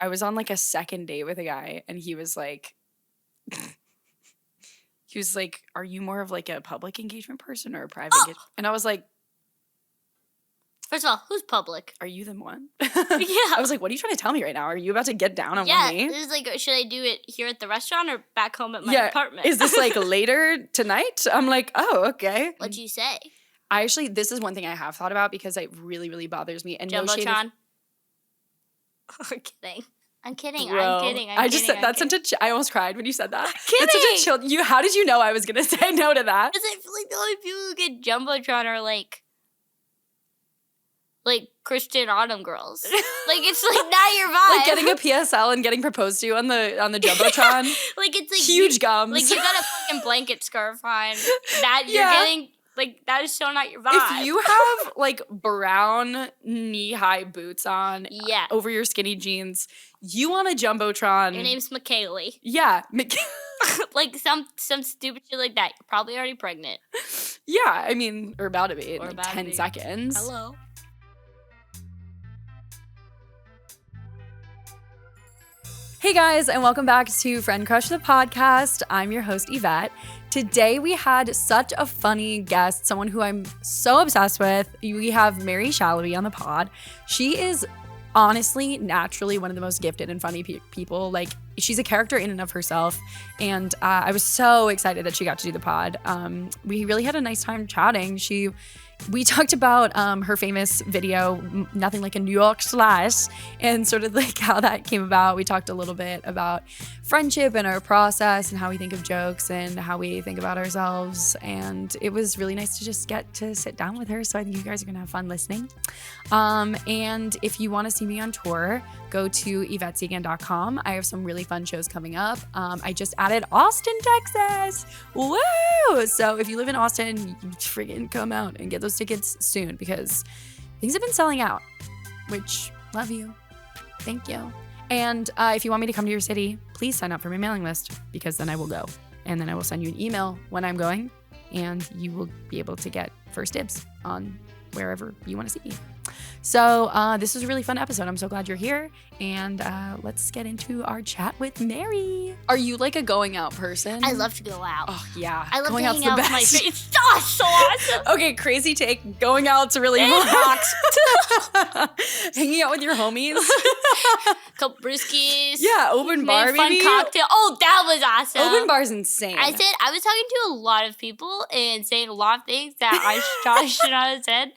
I was on like a second date with a guy, and he was like, "Are you more of like a public engagement person or a private engagement?" And I was like, First of all, who's public? "Are you the one?" Yeah. I was like, "What are you trying to tell me right now? Are you about to get down on one knee?" It was like, should I do it here at the restaurant or back home at my apartment? Is this like later tonight? I'm like, "Oh, okay." What'd you say? This is one thing I have thought about because it really, really bothers me. And Jumbotron? I'm kidding. I'm kidding. Bro, I'm kidding. I just said that's such a. I almost cried when you said that. I'm kidding. That's such a chill. How did you know I was gonna say no to that? Because I feel like the only people who get Jumbotron are like Christian Autumn girls. Like it's like not your vibe. Like getting a PSL and getting proposed to on the Jumbotron. Like it's like huge gums. Like you got a fucking blanket scarf on. That you're getting. Like, that is so not your vibe. If you have, like, brown knee-high boots on over your skinny jeans, you want a Jumbotron. Your name's McKaylee. Yeah. Like, some stupid shit like that. You're probably already pregnant. Yeah, I mean, or about to be in like 10 seconds. Hello. Hey guys, and welcome back to Friend Crush the podcast. I'm your host, Yvette. Today we had such a funny guest, someone who I'm so obsessed with. We have Mary Shalaby on the pod. She is honestly, naturally one of the most gifted and funny people. Like, she's a character in and of herself. And I was so excited that she got to do the pod. We really had a nice time chatting. We talked about her famous video, Nothing Like a New York Slice, and sort of like how that came about. We talked a little bit about friendship and our process and how we think of jokes and how we think about ourselves. And it was really nice to just get to sit down with her. So I think you guys are going to have fun listening. And if you want to see me on tour, go to YvetteSegan.com. I have some really fun shows coming up. I just added Austin, Texas. Woo! So if you live in Austin, you friggin' come out and get those tickets soon because things have been selling out, which love you. Thank you. And if you want me to come to your city, please sign up for my mailing list because then I will go. And then I will send you an email when I'm going and you will be able to get first dibs on wherever you want to see me. So this was a really fun episode. I'm so glad you're here. And let's get into our chat with Mary. Are you like a going out person? I love to go out. Oh, yeah. I love going to hang out with my friends. It's so awesome. Okay, crazy take. Going out's really rocks. Hanging out with your homies. Couple brewskis. Yeah, open bar, maybe. Fun cocktail. Oh, that was awesome. Open bar's insane. I was talking to a lot of people and saying a lot of things that I should not have said.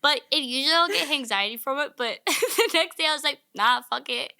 But usually I'll get anxiety from it. But the next day I was like, nah, fuck it.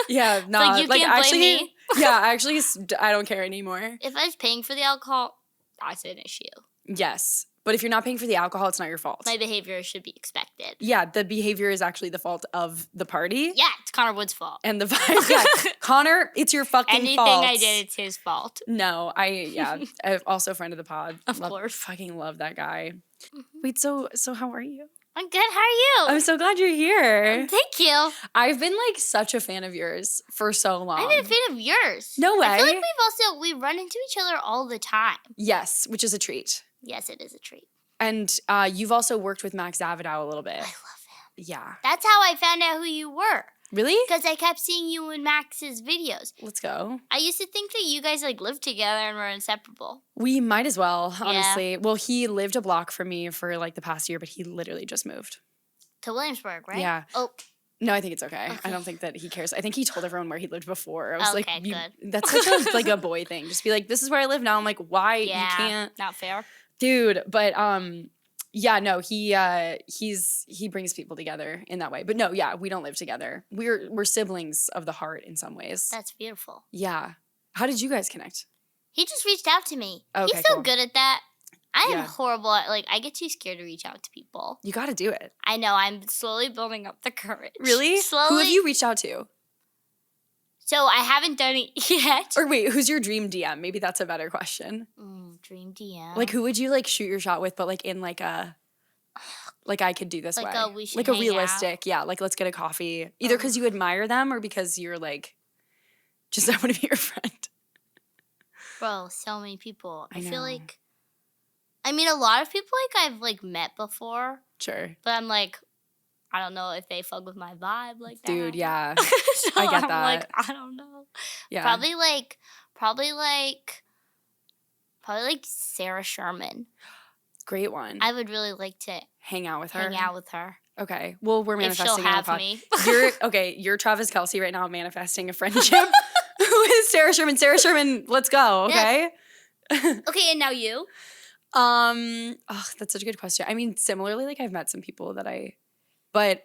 Yeah, nah. Like, you can't blame me. Yeah, actually, I don't care anymore. If I was paying for the alcohol, that's an issue. Yes. But if you're not paying for the alcohol, it's not your fault. My behavior should be expected. Yeah, the behavior is actually the fault of the party. Yeah, it's Connor Wood's fault. And the vibe. Yeah. Connor, it's your fucking fault. Anything I did, it's his fault. No, I'm also a friend of the pod. Of course. Fucking love that guy. Mm-hmm. Wait, so how are you? I'm good. How are you? I'm so glad you're here. Thank you. I've been like such a fan of yours for so long. I've been a fan of yours. No way. I feel like we run into each other all the time. Yes, which is a treat. Yes, it is a treat. And you've also worked with Max Davidow a little bit. I love him. Yeah. That's how I found out who you were. Really? Because I kept seeing you in Max's videos. Let's go. I used to think that you guys like lived together and were inseparable. We might as well, honestly. Yeah. Well, he lived a block from me for like the past year, but he literally just moved. To Williamsburg, right? Yeah. Oh. No, I think it's okay. I don't think that he cares. I think he told everyone where he lived before. I was good. That's such a a boy thing. Just be like, this is where I live now. I'm like, why? Yeah, you can't. Not fair. Dude, but yeah, no, he brings people together in that way. But no, yeah, we don't live together. We're siblings of the heart in some ways. That's beautiful. Yeah. How did you guys connect? He just reached out to me. Okay, he's so good at that. I am horrible at, I get too scared to reach out to people. You got to do it. I know. I'm slowly building up the courage. Really? Slowly. Who have you reached out to? So I haven't done it yet. Or wait, who's your dream DM? Maybe that's a better question. Dream DM. Like, who would you, shoot your shot with, but, in, I could do this way. We should hang realistic, out. Yeah, let's get a coffee. Either because you admire them or because you're, just I want to be your friend. Bro, so many people. I know. Feel like... I mean, a lot of people, I've, met before. Sure. But I'm like, I don't know if they fuck with my vibe like that. Dude, yeah. So I get I'm that. like, I don't know. Yeah. Probably like Sarah Sherman. Great one. I would really like to hang out with her. hang out with her. Okay. Well, we're If she'll manifesting on the have pod. me. You're Travis Kelce right now manifesting a friendship with Sarah Sherman. Sarah Sherman, let's go, okay? Okay, and now you? That's such a good question. I mean, similarly, like I've met some people that but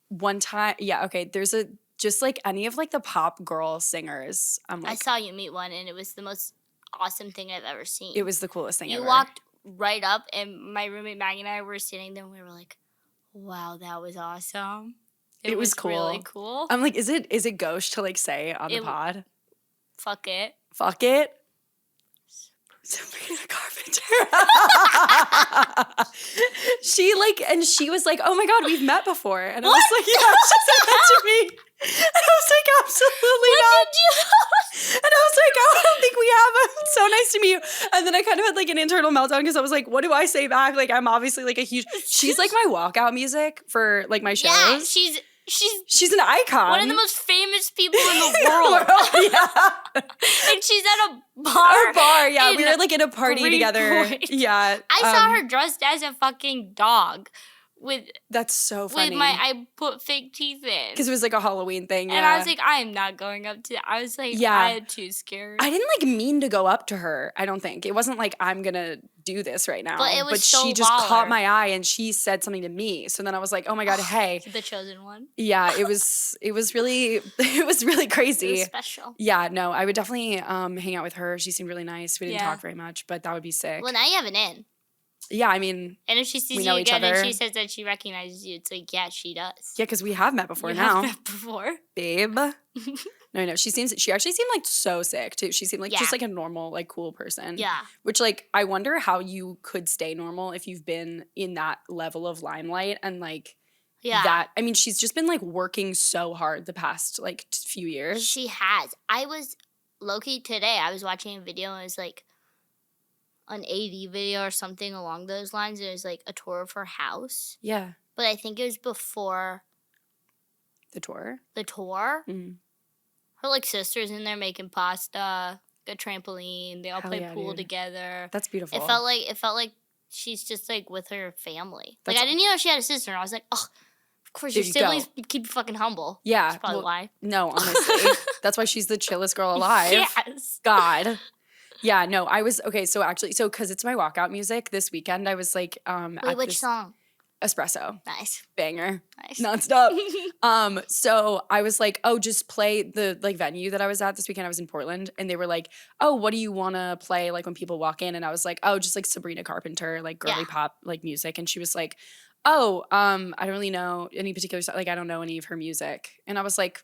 one time, yeah, okay, there's just like any of like the pop girl singers. I'm like, I saw you meet one, and it was the most awesome thing I've ever seen. it was the coolest thing ever. You walked right up, and my roommate Maggie and I were sitting there, and we were like, wow, that was awesome. It was cool. Really cool. I'm like, is it gauche to like say on the pod? Fuck it. Fuck it. Sabrina Carpenter. She was like, oh my God, we've met before. And I was like, yeah, she said that to me. And I was like, absolutely not. Did you? And I was like, oh, I don't think we have. It's so nice to meet you. And then I kind of had like an internal meltdown because I was like, what do I say back? Like, I'm obviously like she's like my walkout music for like my shows. Yeah, she's an icon. One of the most famous people in the world. Yeah. And she's at a bar. Yeah. We were like in a party together. Yeah. I saw her dressed as a fucking dog. That's so funny. I put fake teeth in. Because it was like a Halloween thing. And I was like, I am not going up to that. I was like, I am too scared. I didn't like mean to go up to her, I don't think. It wasn't like I'm gonna do this right now. But it was so she just caught my eye and she said something to me. So then I was like, oh my God, hey. The chosen one. Yeah, it was really crazy. It was special. Yeah, no, I would definitely hang out with her. She seemed really nice. We didn't talk very much, but that would be sick. Well, now you have an in. Yeah, I mean, and if she sees you again and she says that she recognizes you, it's like, yeah, she does. Yeah, because we have met before have met before. Babe. No, she actually seemed like so sick too. She seemed like just like a normal, like cool person. Yeah. Which like, I wonder how you could stay normal if you've been in that level of limelight and like that. I mean, she's just been like working so hard the past like few years. She has. I was low-key today, I was watching a video and it was like, an AD video or something along those lines. It was like a tour of her house. Yeah. But I think it was before the tour. Mm-hmm. Her like sister's in there making pasta, a trampoline. They all play pool together. That's beautiful. It felt like she's just like with her family. Like I didn't know she had a sister, and I was like, oh, of course your siblings keep you fucking humble. Yeah. That's probably why. No, honestly. That's why she's the chillest girl alive. Yes. God. Yeah, no, I was, okay, so actually, because it's my walkout music this weekend, I was like, wait, which song? Espresso. Nice. Banger. Nice. Nonstop. So I was like, oh, just play the like venue that I was at this weekend. I was in Portland and they were like, oh, what do you want to play like when people walk in? And I was like, oh, just like Sabrina Carpenter, like girly pop like music. And she was like, oh, I don't really know any particular song. Like I don't know any of her music. And I was like,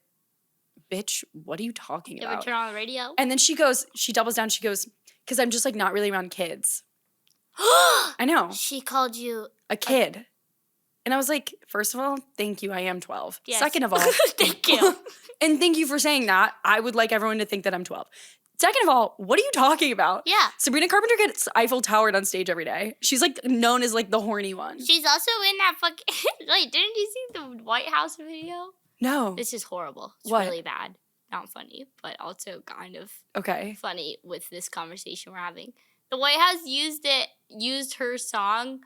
bitch, what are you talking about? You ever turn on the radio? And then she doubles down, she goes, because I'm just like not really around kids. I know. She called you a kid. And I was like, first of all, thank you, I am 12. Yes. Second of all, thank you. And thank you for saying that. I would like everyone to think that I'm 12. Second of all, what are you talking about? Yeah. Sabrina Carpenter gets Eiffel Towered on stage every day. She's like known as like the horny one. She's also in that fucking, wait, didn't you see the White House video? No. This is horrible. It's what? Really bad. Not funny, but also kind of funny with this conversation we're having. The White House used her song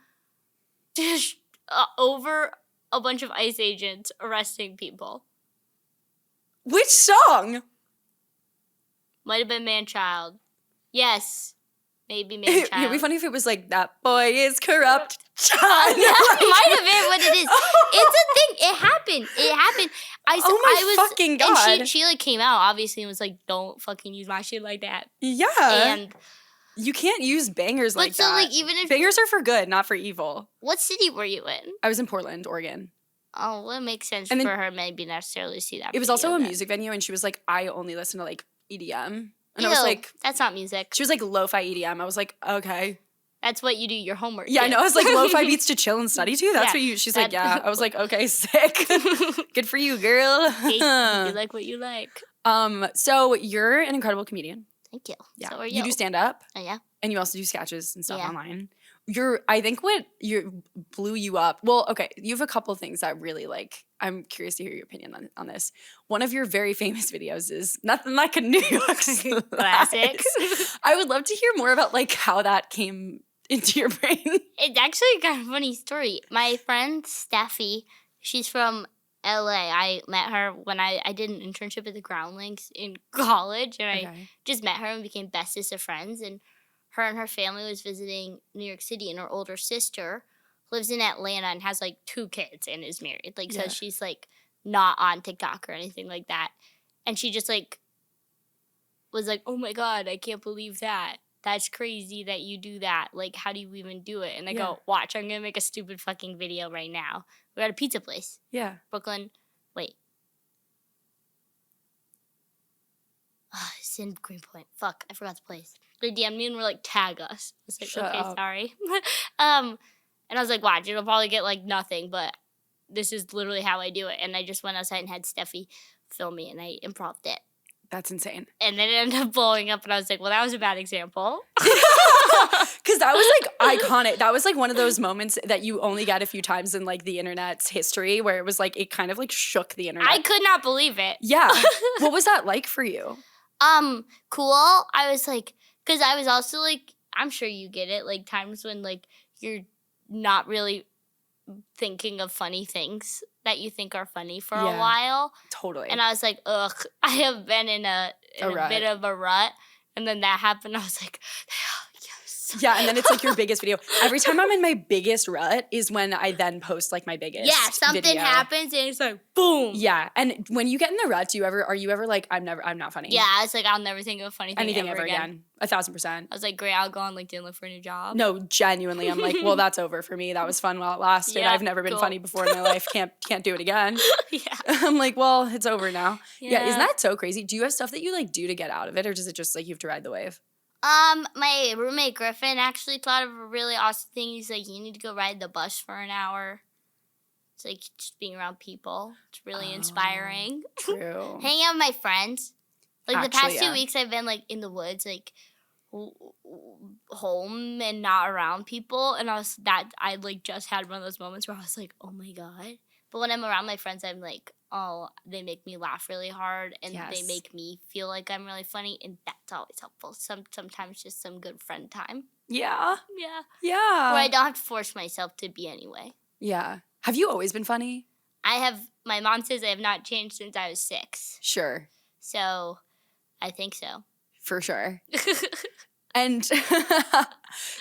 to over a bunch of ICE agents arresting people. Which song? Might have been Man-Child. Yes. Maybe Man-Child. It'd be funny if it was like, that boy is corrupt. Child. That might have been what it is. It's a thing. It happened. I was fucking God. And she like came out obviously and was like, don't fucking use my shit like that. Yeah. And you can't use bangers like that. But so like even if bangers are for good, not for evil. What city were you in? I was in Portland, Oregon. Oh, well, it makes sense for her maybe necessarily to see that. It was also a music venue and she was like, I only listen to like EDM. And I was like, that's not music. She was like, lo-fi EDM. I was like, okay. That's what you do your homework. Yeah, I know. I was like, lo-fi beats to chill and study to? That's what you, she's like, yeah. I was like, okay, sick. Good for you, girl. Hey, you like what you like. So you're an incredible comedian. Thank you. Yeah. So are you. You do stand up. Oh, yeah. And you also do sketches and stuff online. I think what blew you up. Well, okay, you have a couple things that really like. I'm curious to hear your opinion on this. One of your very famous videos is Nothing Like a New York Classic. I would love to hear more about like how that came into your brain. It's actually kind of a funny story. My friend Steffi, she's from LA. I met her when I did an internship at the Groundlings in college, and I just met her and became bestest of friends. And her family was visiting New York City, and her older sister lives in Atlanta and has like 2 kids and is married. Like, so she's like not on TikTok or anything like that. And she just like was like, oh my God, I can't believe that. That's crazy that you do that. Like, how do you even do it? And I go, watch, I'm going to make a stupid fucking video right now. We're at a pizza place. Yeah. Brooklyn. Wait. Oh, it's in Greenpoint. Fuck, I forgot the place. They DM'd me and were like, tag us. I was like, Shut okay, up. sorry. And I was like, watch, it'll probably get like nothing, but this is literally how I do it. And I just went outside and had Steffi film me, and I improv'd it. That's insane. And then it ended up blowing up, and I was like, well, that was a bad example. Because that was like iconic. That was like one of those moments that you only get a few times in like the internet's history, where it was like, it kind of like shook the internet. I could not believe it. Yeah. What was that like for you? Cool. I was like, because I was also like, I'm sure you get it, like times when like you're not really thinking of funny things that you think are funny for a while. Totally. And I was like, ugh, I have been in a bit of a rut. And then that happened. I was like, yes. Yeah, and then it's like your biggest video. Every time I'm in my biggest rut is when I then post like my biggest something video. happens and it's like, boom. Yeah, and when you get in the rut, are you ever like, I'm not funny? Yeah, it's like, I'll never think of a funny thing anything ever again. 1,000%. I was like, great, I'll go on LinkedIn, look for a new job. No, genuinely, I'm like, well, that's over for me. That was fun while it lasted. I've never been funny before in my life. Can't do it again. Yeah. I'm like, well, it's over now. Yeah, isn't that so crazy? Do you have stuff that you like do to get out of it, or does it just like you have to ride the wave? My roommate Griffin actually thought of a really awesome thing. He's like, you need to go ride the bus for an hour. It's like just being around people. It's really inspiring. True. Hanging out with my friends. Like Actually, the past 2 weeks, I've been like in the woods, like home and not around people. And I like just had one of those moments where I was like, oh my God. But when I'm around my friends, I'm like, oh, they make me laugh really hard, and they make me feel like I'm really funny, and that's always helpful. Sometimes just some good friend time. Yeah. Yeah. Yeah. Where I don't have to force myself to be anyway. Yeah. Have you always been funny? My mom says I have not changed since I was 6. Sure. So, I think so. For sure. And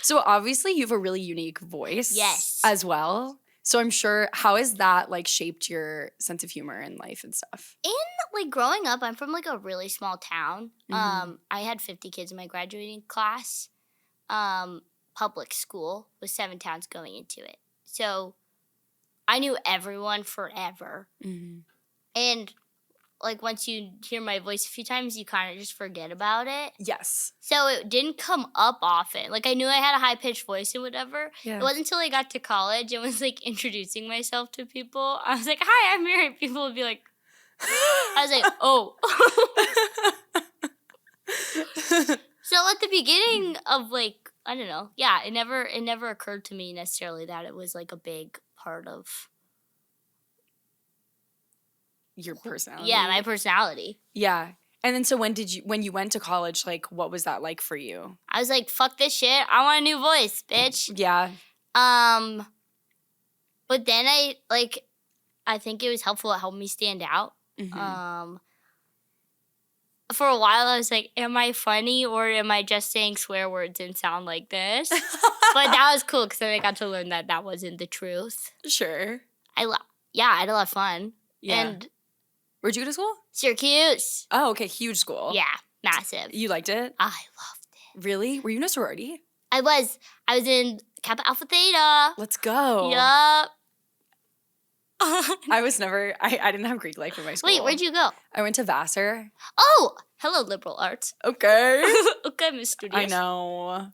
so obviously you have a really unique voice. Yes. As well. So I'm sure, how has that like shaped your sense of humor in life and stuff? In like growing up, I'm from like a really small town. Mm-hmm. I had 50 kids in my graduating class. Public school with 7 towns going into it. So I knew everyone forever. Mm-hmm. And like once you hear my voice a few times, you kind of just forget about it. Yes. So it didn't come up often. Like I knew I had a high-pitched voice and whatever. Yeah. It wasn't until I got to college and was like introducing myself to people. I was like, hi, I'm Mary. People would be like, I was like, oh. So at the beginning of like, I don't know. Yeah, it never occurred to me necessarily that it was like a big part of your personality. Yeah, my personality. Yeah. And then so when you went to college, like what was that like for you? I was like, fuck this shit. I want a new voice, bitch. Yeah. But then I think it was helpful. It helped me stand out. Mm-hmm. For a while, I was like, am I funny or am I just saying swear words and sound like this? But that was cool because then I got to learn that wasn't the truth. Sure. I had a lot of fun. Yeah. And where'd you go to school? Syracuse. Oh, okay. Huge school. Yeah, massive. You liked it? I loved it. Really? Were you in a sorority? I was in Kappa Alpha Theta. Let's go. Yup. I didn't have Greek life in my school. Wait, where'd you go? I went to Vassar. Oh, hello, liberal arts. Okay. Okay, Miss Studious. I know.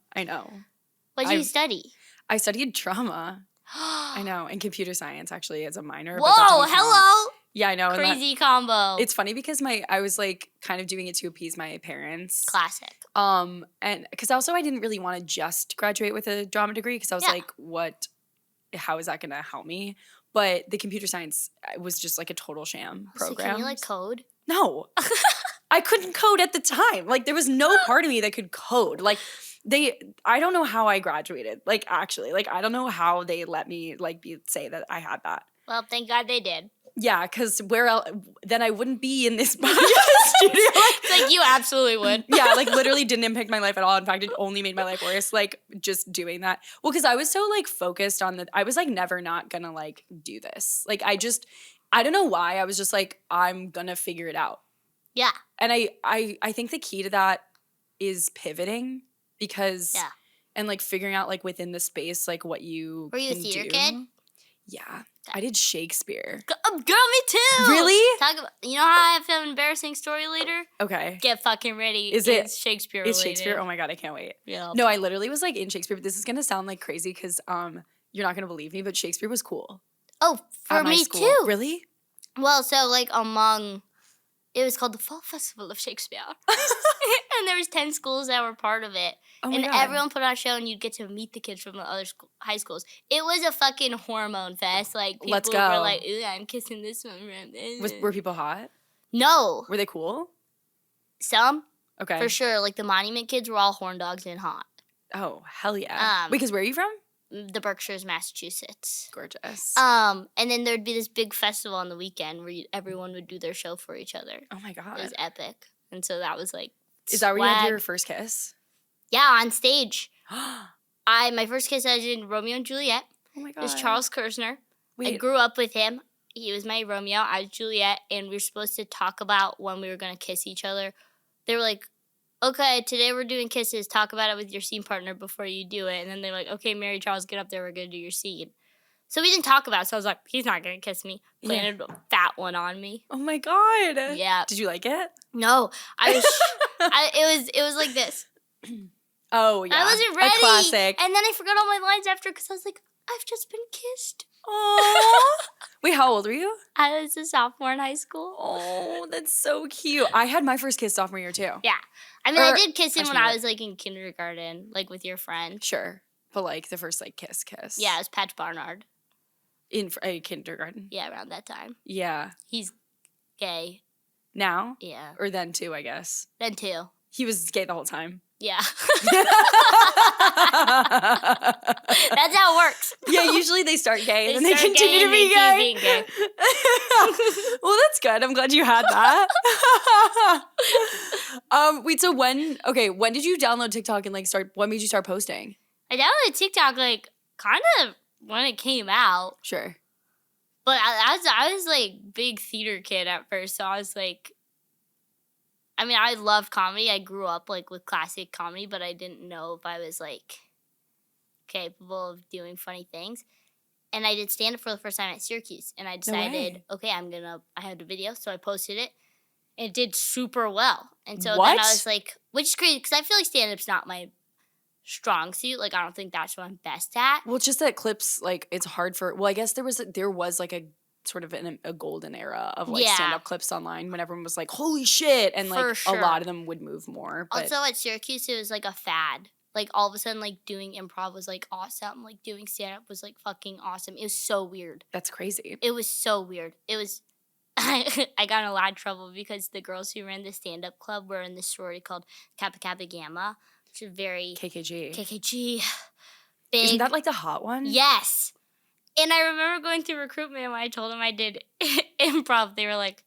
What did you study? I studied drama. I know, and computer science actually as a minor. Whoa, hello. Yeah, I know. Crazy combo. It's funny because I was like kind of doing it to appease my parents. Classic. And because also I didn't really want to just graduate with a drama degree because I was like, how is that going to help me? But the computer science was just like a total sham program. So can you like code? No. I couldn't code at the time. Like there was no part of me that could code. Like I don't know how I graduated. Like actually, like I don't know how they let me like say that I had that. Well, thank God they did. Yeah, because where else? Then I wouldn't be in this podcast studio. It's like you absolutely would. Yeah, like literally didn't impact my life at all. In fact, it only made my life worse. Like just doing that. Well, because I was so like focused on I was like never not gonna like do this. Like I don't know why. I was just like I'm gonna figure it out. Yeah. And I think the key to that is pivoting because and like figuring out like within the space like what you Were you a theater kid? Yeah. I did Shakespeare. Girl, me too. Really? You know how I have an embarrassing story later? Okay. Get fucking ready. It's Shakespeare related. It's Shakespeare? Oh my God, I can't wait. Yeah. No, I literally was like in Shakespeare, but this is gonna sound like crazy because you're not gonna believe me, but Shakespeare was cool. Oh, for me too. Really? Well, so like it was called the Fall Festival of Shakespeare. And there was 10 schools that were part of it. Oh my and God. Everyone put on a show and you'd get to meet the kids from the other high schools. It was a fucking hormone fest. Like people Let's go. were like, ooh, I'm kissing this one. Were people hot? No. Were they cool? Some. Okay. For sure. Like the Monument kids were all horn dogs and hot. Oh, hell yeah. Because where are you from? The Berkshires, Massachusetts. Gorgeous. And then there'd be this big festival on the weekend where everyone would do their show for each other. Oh my God. It was epic. And so that was like Is that where you had your first kiss? Yeah, on stage. My first kiss I did in Romeo and Juliet. Oh my God. It was Charles Kersner. Wait. I grew up with him. He was my Romeo. I was Juliet. And we were supposed to talk about when we were going to kiss each other. They were like, okay, today we're doing kisses. Talk about it with your scene partner before you do it. And then they're like, okay, Mary Charles, get up there. We're going to do your scene. So we didn't talk about it. So I was like, he's not going to kiss me. Planted a fat one on me. Oh my God. Yeah. Did you like it? No. It was like this. Oh, yeah. I wasn't ready. A classic. And then I forgot all my lines after because I was like, I've just been kissed. Oh. Wait, how old were you? I was a sophomore in high school. Oh, that's so cute. I had my first kiss sophomore year too. Yeah. I mean, I did kiss him when I was like in kindergarten, like with your friend. Sure. But like the first like kiss. Yeah, it was Patch Barnard. In a kindergarten? Yeah, around that time. Yeah. He's gay. Now? Yeah. Or then too, I guess. Then too. He was gay the whole time. Yeah. That's how it works. Yeah, usually they start gay and then they continue to be gay. Well, that's good. I'm glad you had that. Wait, so when did you download TikTok and like when made you start posting? I downloaded TikTok like kind of when it came out. Sure. But I was like big theater kid at first, so I was like, I mean, I loved comedy. I grew up like with classic comedy, but I didn't know if I was like capable of doing funny things. And I did stand up for the first time at Syracuse, and I decided, okay, I had a video, so I posted it. And it did super well. And so then I was like, which is crazy because I feel like stand up's not my strong suit. Like, I don't think that's what I'm best at. Well, it's just that clips, like, it's hard for, well, I guess there was like a sort of a golden era of like stand-up clips online when everyone was like, holy shit. And like a lot of them would move more. But also at Syracuse, it was like a fad. Like all of a sudden, like doing improv was like awesome. Like doing stand-up was like fucking awesome. It was so weird. That's crazy. It was so weird. It was, I got in a lot of trouble because the girls who ran the stand-up club were in this sorority called Kappa Kappa Gamma, which is very KKG. Big. Isn't that like the hot one? Yes. And I remember going through recruitment when I told them I did improv. They were like,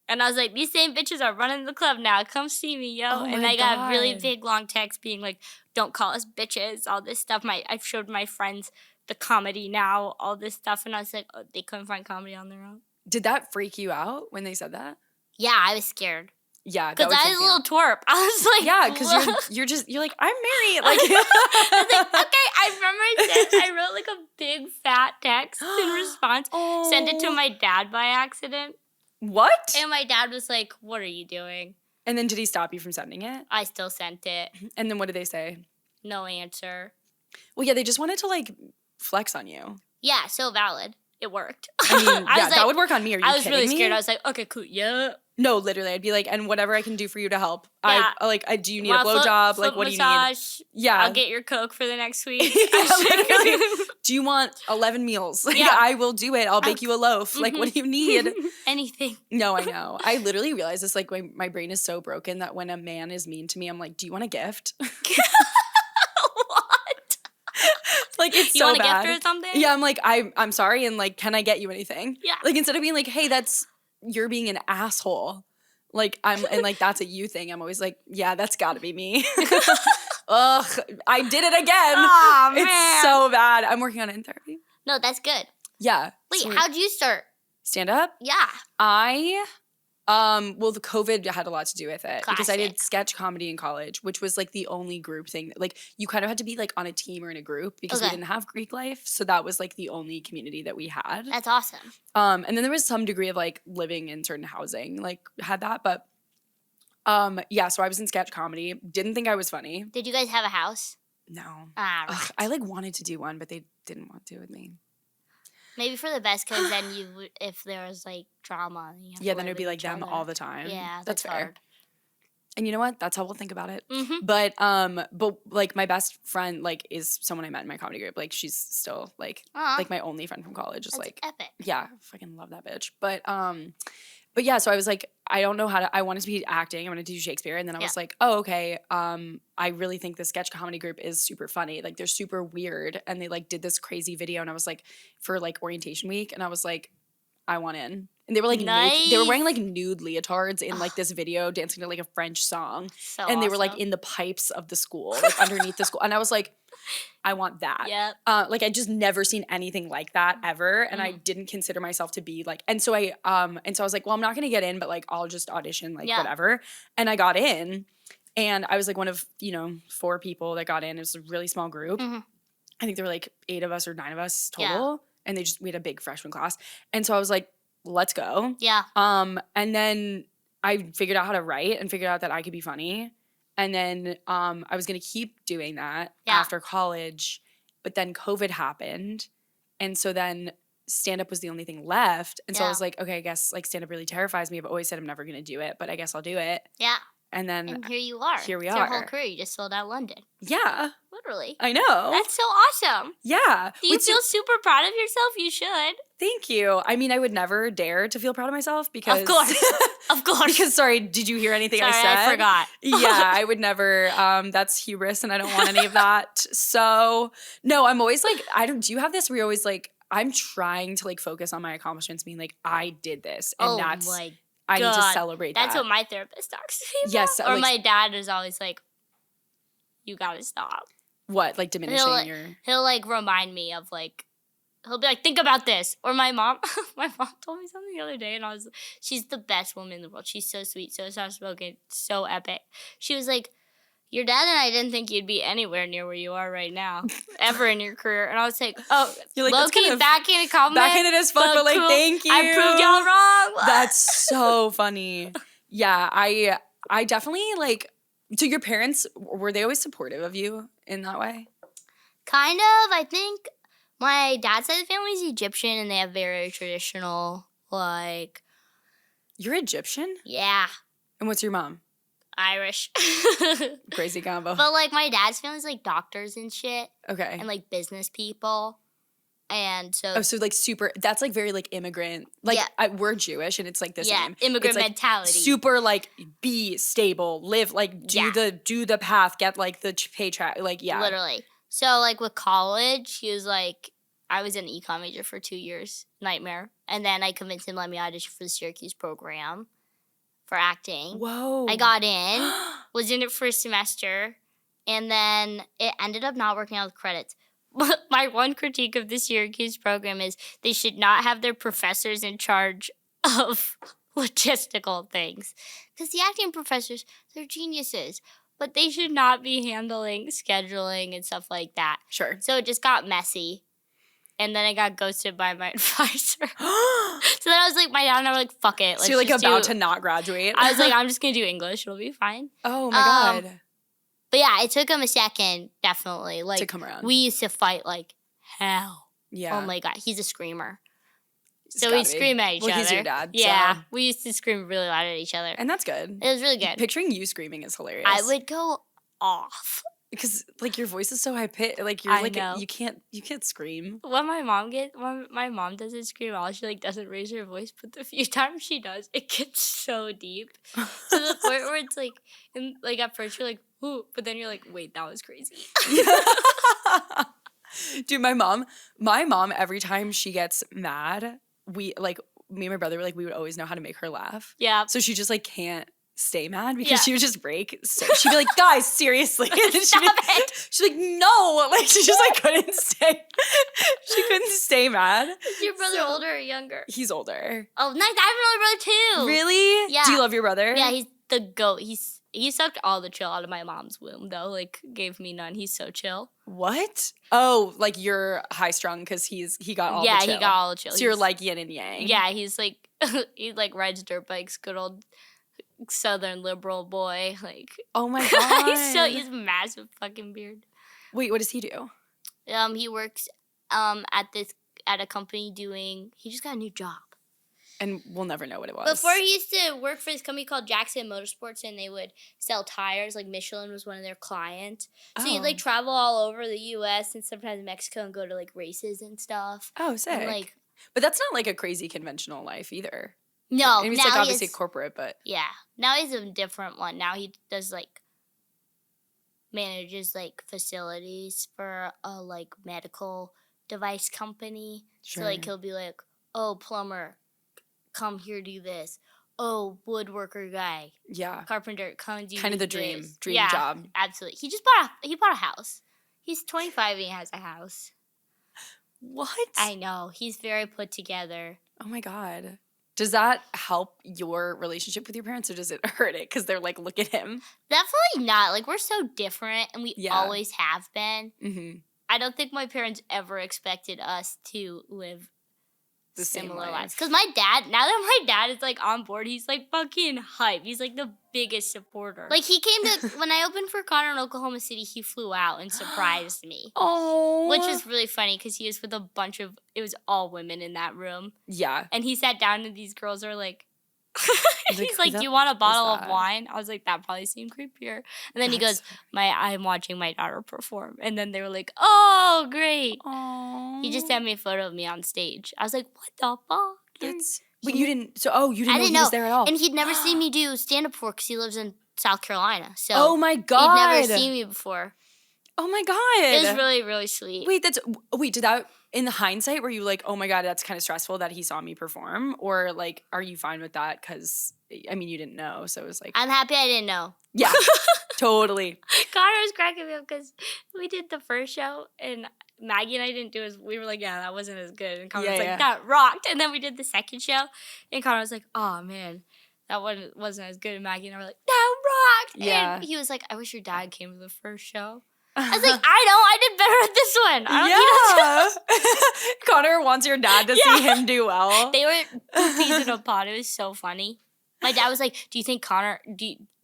and I was like, these same bitches are running the club now. Come see me, yo. And I got a really big long text being like, don't call us bitches, all this stuff. I've showed my friends the comedy now, all this stuff. And I was like, oh, they couldn't find comedy on their own. Did that freak you out when they said that? Yeah, I was scared. Yeah, because I was a little twerp. I was like, yeah, because you're like, I'm married. Like, I was like, okay. I remember I wrote like a big fat text in response. Sent it to my dad by accident. What? And my dad was like, what are you doing? And then did he stop you from sending it? I still sent it. And then what did they say? No answer. Well, yeah, they just wanted to like flex on you. Yeah, so valid. it worked. I mean, yeah, that would work on me. Are you kidding me? I was really scared. I was like, okay, cool, yeah. No, literally, I'd be like, and whatever I can do for you to help. Yeah. Do you need a blowjob? Like, what massage, do you need? Yeah. I'll get your Coke for the next week. Yeah, literally. Do you want 11 meals? Like, Yeah. I will do it. I'll bake you a loaf. Like, what do you need? Anything. No, I know. I literally realize this, like, my brain is so broken that when a man is mean to me, I'm like, do you want a gift? What? Like, it's you so want bad. a gift or something? Yeah, I'm like, I'm sorry, and like, can I get you anything? Yeah. Like, instead of being like, hey, you're being an asshole. Like, and like, that's a you thing. I'm always like, yeah, that's gotta be me. Ugh, I did it again. Oh, man. It's so bad. I'm working on it in therapy. No, that's good. Yeah. Wait, how'd you start? Stand up? Yeah. Well, the COVID had a lot to do with it. Classic. Because I did sketch comedy in college, which was like the only group thing. Like, you kind of had to be like on a team or in a group because we didn't have Greek life. So that was like the only community that we had. That's awesome. And then there was some degree of like living in certain housing, like had that. But yeah, so I was in sketch comedy. Didn't think I was funny. Did you guys have a house? No. Right. Ugh, I like wanted to do one, but they didn't want to with me. Maybe for the best, because then if there was like drama. Then it'd be like them all the time. Yeah, that's fair. Hard. And you know what? That's how we'll think about it. Mm-hmm. But like my best friend like is someone I met in my comedy group. Like she's still like my only friend from college. Is that's like epic. Yeah, fucking love that bitch. But yeah, so I was like, I don't know how to. I wanted to be acting. I wanted to do Shakespeare, and then I was like, oh okay. I really think the sketch comedy group is super funny. Like they're super weird, and they like did this crazy video, and I was like, for like orientation week, and I was like, I want in. And they were like naked. They were wearing like nude leotards in like this video, dancing to like a French song, and they were like in the pipes of the school, like underneath the school, and I was like, I want that. Yeah. Like I just never seen anything like that ever, and I didn't consider myself to be like. And so I was like, well, I'm not gonna get in, but like I'll just audition, like whatever. And I got in, and I was like one of 4 people that got in. It was a really small group. Mm-hmm. I think there were like 8 of us or 9 of us total, and we had a big freshman class, and so I was like, let's go. Yeah. And then I figured out how to write and figured out that I could be funny. And then I was going to keep doing that after college. But then COVID happened. And so then stand-up was the only thing left. And so I was like, okay, I guess like stand-up really terrifies me. I've always said I'm never going to do it. But I guess I'll do it. Yeah. And then here you are. Here we it's are. Your whole career. You just sold out London. Yeah. Literally. I know. That's so awesome. Yeah. Do you feel super proud of yourself? You should. Thank you. I mean, I would never dare to feel proud of myself because... Of course. Of course. Because, sorry, did you hear anything I said? I forgot. Yeah, I would never. That's hubris and I don't want any of that. So, no, I'm always like, do you have this where you're always like, I'm trying to like focus on my accomplishments, being like, I did this. And that's... my I need to celebrate that. That's what my therapist talks to me about. Yes. Or like, my dad is always like, you gotta stop. What? Like diminishing your... He'll like remind me of like, he'll be like, think about this. Or my mom told me something the other day, and she's the best woman in the world. She's so sweet, so soft-spoken, so epic. She was like, your dad and I didn't think you'd be anywhere near where you are right now, ever in your career. And I was like, oh, you're like, low-key backhanded compliment. Backhanded as fuck, but like, cool. Thank you. I proved y'all wrong. That's so funny. Yeah, I definitely like, so your parents, were they always supportive of you in that way? Kind of. I think my dad's side of the family is Egyptian, and they have very traditional, like... You're Egyptian? Yeah. And what's your mom? Irish. Crazy combo. But, like, my dad's family's, like, doctors and shit. Okay. And, like, business people. And so... Oh, so, like, super... That's, like, very, like, immigrant. Like, we're Jewish, and it's, like, the same. Yeah, immigrant it's, mentality. Like, super, like, be stable, live, like, do the path, get, like, the paycheck. Like, yeah. Literally. So, like, with college, he was, like... I was an econ major for 2 years. Nightmare. And then I convinced him to let me audition for the Syracuse program for acting. Whoa. I got in, was in it for a semester, and then it ended up not working out with credits. My one critique of the Syracuse program is they should not have their professors in charge of logistical things. Because the acting professors, they're geniuses, but they should not be handling scheduling and stuff like that. Sure. So it just got messy. And then I got ghosted by my advisor. So then I was like, my dad and I were like, fuck it. So you're like about to not graduate? I was like, I'm just going to do English. It'll be fine. Oh my God. But yeah, it took him a second, definitely. Like, to come around. We used to fight like hell. Yeah. Oh my God. He's a screamer. So we'd scream at each other. He's your dad. Yeah. So. We used to scream really loud at each other. And that's good. It was really good. Picturing you screaming is hilarious. I would go off. Because like your voice is so high pitched, like you're like know. you can't scream. When my mom doesn't scream at all, she like doesn't raise her voice, but the few times she does, it gets so deep to the point where it's like, and like at first you're like, ooh, but then you're like, wait, that was crazy. Dude, my mom, every time she gets mad, me and my brother were like, we would always know how to make her laugh. Yeah. So she just like can't stay mad because she would just break. So she'd be like, guys, seriously. And then she's like, no. Like she just like couldn't stay. She couldn't stay mad. Is your brother older or younger? He's older. Oh, nice. I have another brother too. Really? Yeah. Do you love your brother? Yeah, he's the goat. He sucked all the chill out of my mom's womb though. Like gave me none. He's so chill. What? Oh, like you're high strung because he got all the chill. Yeah, he got all the chill. So you're like yin and yang. Yeah, he's like he like rides dirt bikes, good old Southern liberal boy. Like, oh my god, he's a massive fucking beard. Wait, what does he do? He works at a company he just got a new job. And we'll never know what it was. Before he used to work for this company called Jackson Motorsports, and they would sell tires. Like Michelin was one of their clients. So he'd like travel all over the U.S. and sometimes Mexico and go to like races and stuff. Oh, sick. And, but that's not like a crazy conventional life either. No, I mean, it's like obviously corporate, but yeah. Now he's a different one. Now he does like manages like facilities for a like medical device company. Sure. So like he'll be like, oh, plumber, come here, do this. Oh, woodworker guy. Yeah. Carpenter, come do kind of the dream job. Absolutely. He bought a house. He's 25 and he has a house. What? I know. He's very put together. Oh my God. Does that help your relationship with your parents or does it hurt it? Because they're like, look at him. Definitely not. Like, we're so different and we always have been. Mm-hmm. I don't think my parents ever expected us to live the similar lives. Because my dad, now that my dad is like on board, he's like fucking hype. He's like the biggest supporter. Like he came to, when I opened for Connor in Oklahoma City, he flew out and surprised me. Oh. Which was really funny because he was with it was all women in that room. Yeah. And he sat down and these girls are like, he's like, do you want a bottle of wine? I was like, that probably seemed creepier. And then he goes, I'm watching my daughter perform. And then they were like, oh, great. Aww. He just sent me a photo of me on stage. I was like, what the fuck? But you didn't know he was there at all. And he'd never seen me do stand-up before because he lives in South Carolina. So oh my God. He'd never seen me before. Oh my God. It was really, really sweet. Did that, in the hindsight, were you like, oh my God, that's kind of stressful that he saw me perform? Or like, are you fine with that? Because, I mean, you didn't know. So it was like. I'm happy I didn't know. Yeah, totally. Connor was cracking me up because we did the first show and Maggie and I didn't do as, we were like, yeah, that wasn't as good. And Connor was like, that rocked. And then we did the second show and Connor was like, oh man, that one wasn't as good. And Maggie and I were like, that rocked. Yeah. And he was like, I wish your dad came to the first show. I was like, I did better at this one. Connor wants your dad to see him do well. They were two peas in a pod. It was so funny. My dad was like,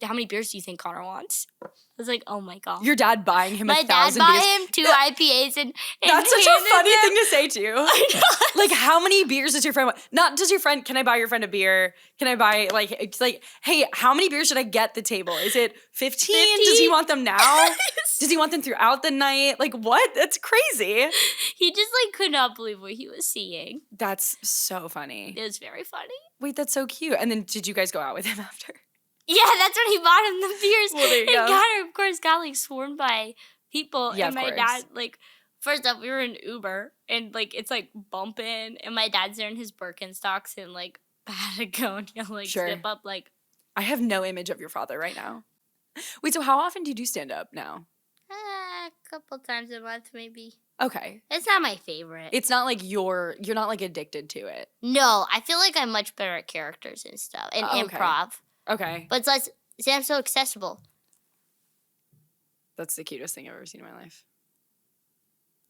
how many beers do you think Connor wants? I was like, oh my God. Your dad buying him 1,000 beers. My dad bought him 2 IPAs and that's such a funny thing to say too. Like, how many beers does your friend want? Not does your friend, can I buy your friend a beer? Can I buy, like, it's like, hey, how many beers should I get the table? Is it 15? Does he want them now? Does he want them throughout the night? Like, what? That's crazy. He just, like, could not believe what he was seeing. That's so funny. It was very funny. Wait, that's so cute. And then did you guys go out with him after? Yeah, that's when he bought him the beers. Well, there you go. And Connor, of course, got, like, swarmed by people. Yeah, and my dad, like, first up, we were in Uber. And, like, it's, like, bumping. And my dad's there in his Birkenstocks and, like, had to go and he'll, like, zip up, like. I have no image of your father right now. Wait, so how often do you do stand-up now? A couple times a month, maybe. Okay. It's not my favorite. It's not like you're not, like, addicted to it. No, I feel like I'm much better at characters and stuff. And improv. Okay. But it's less, Sam's so accessible. That's the cutest thing I've ever seen in my life.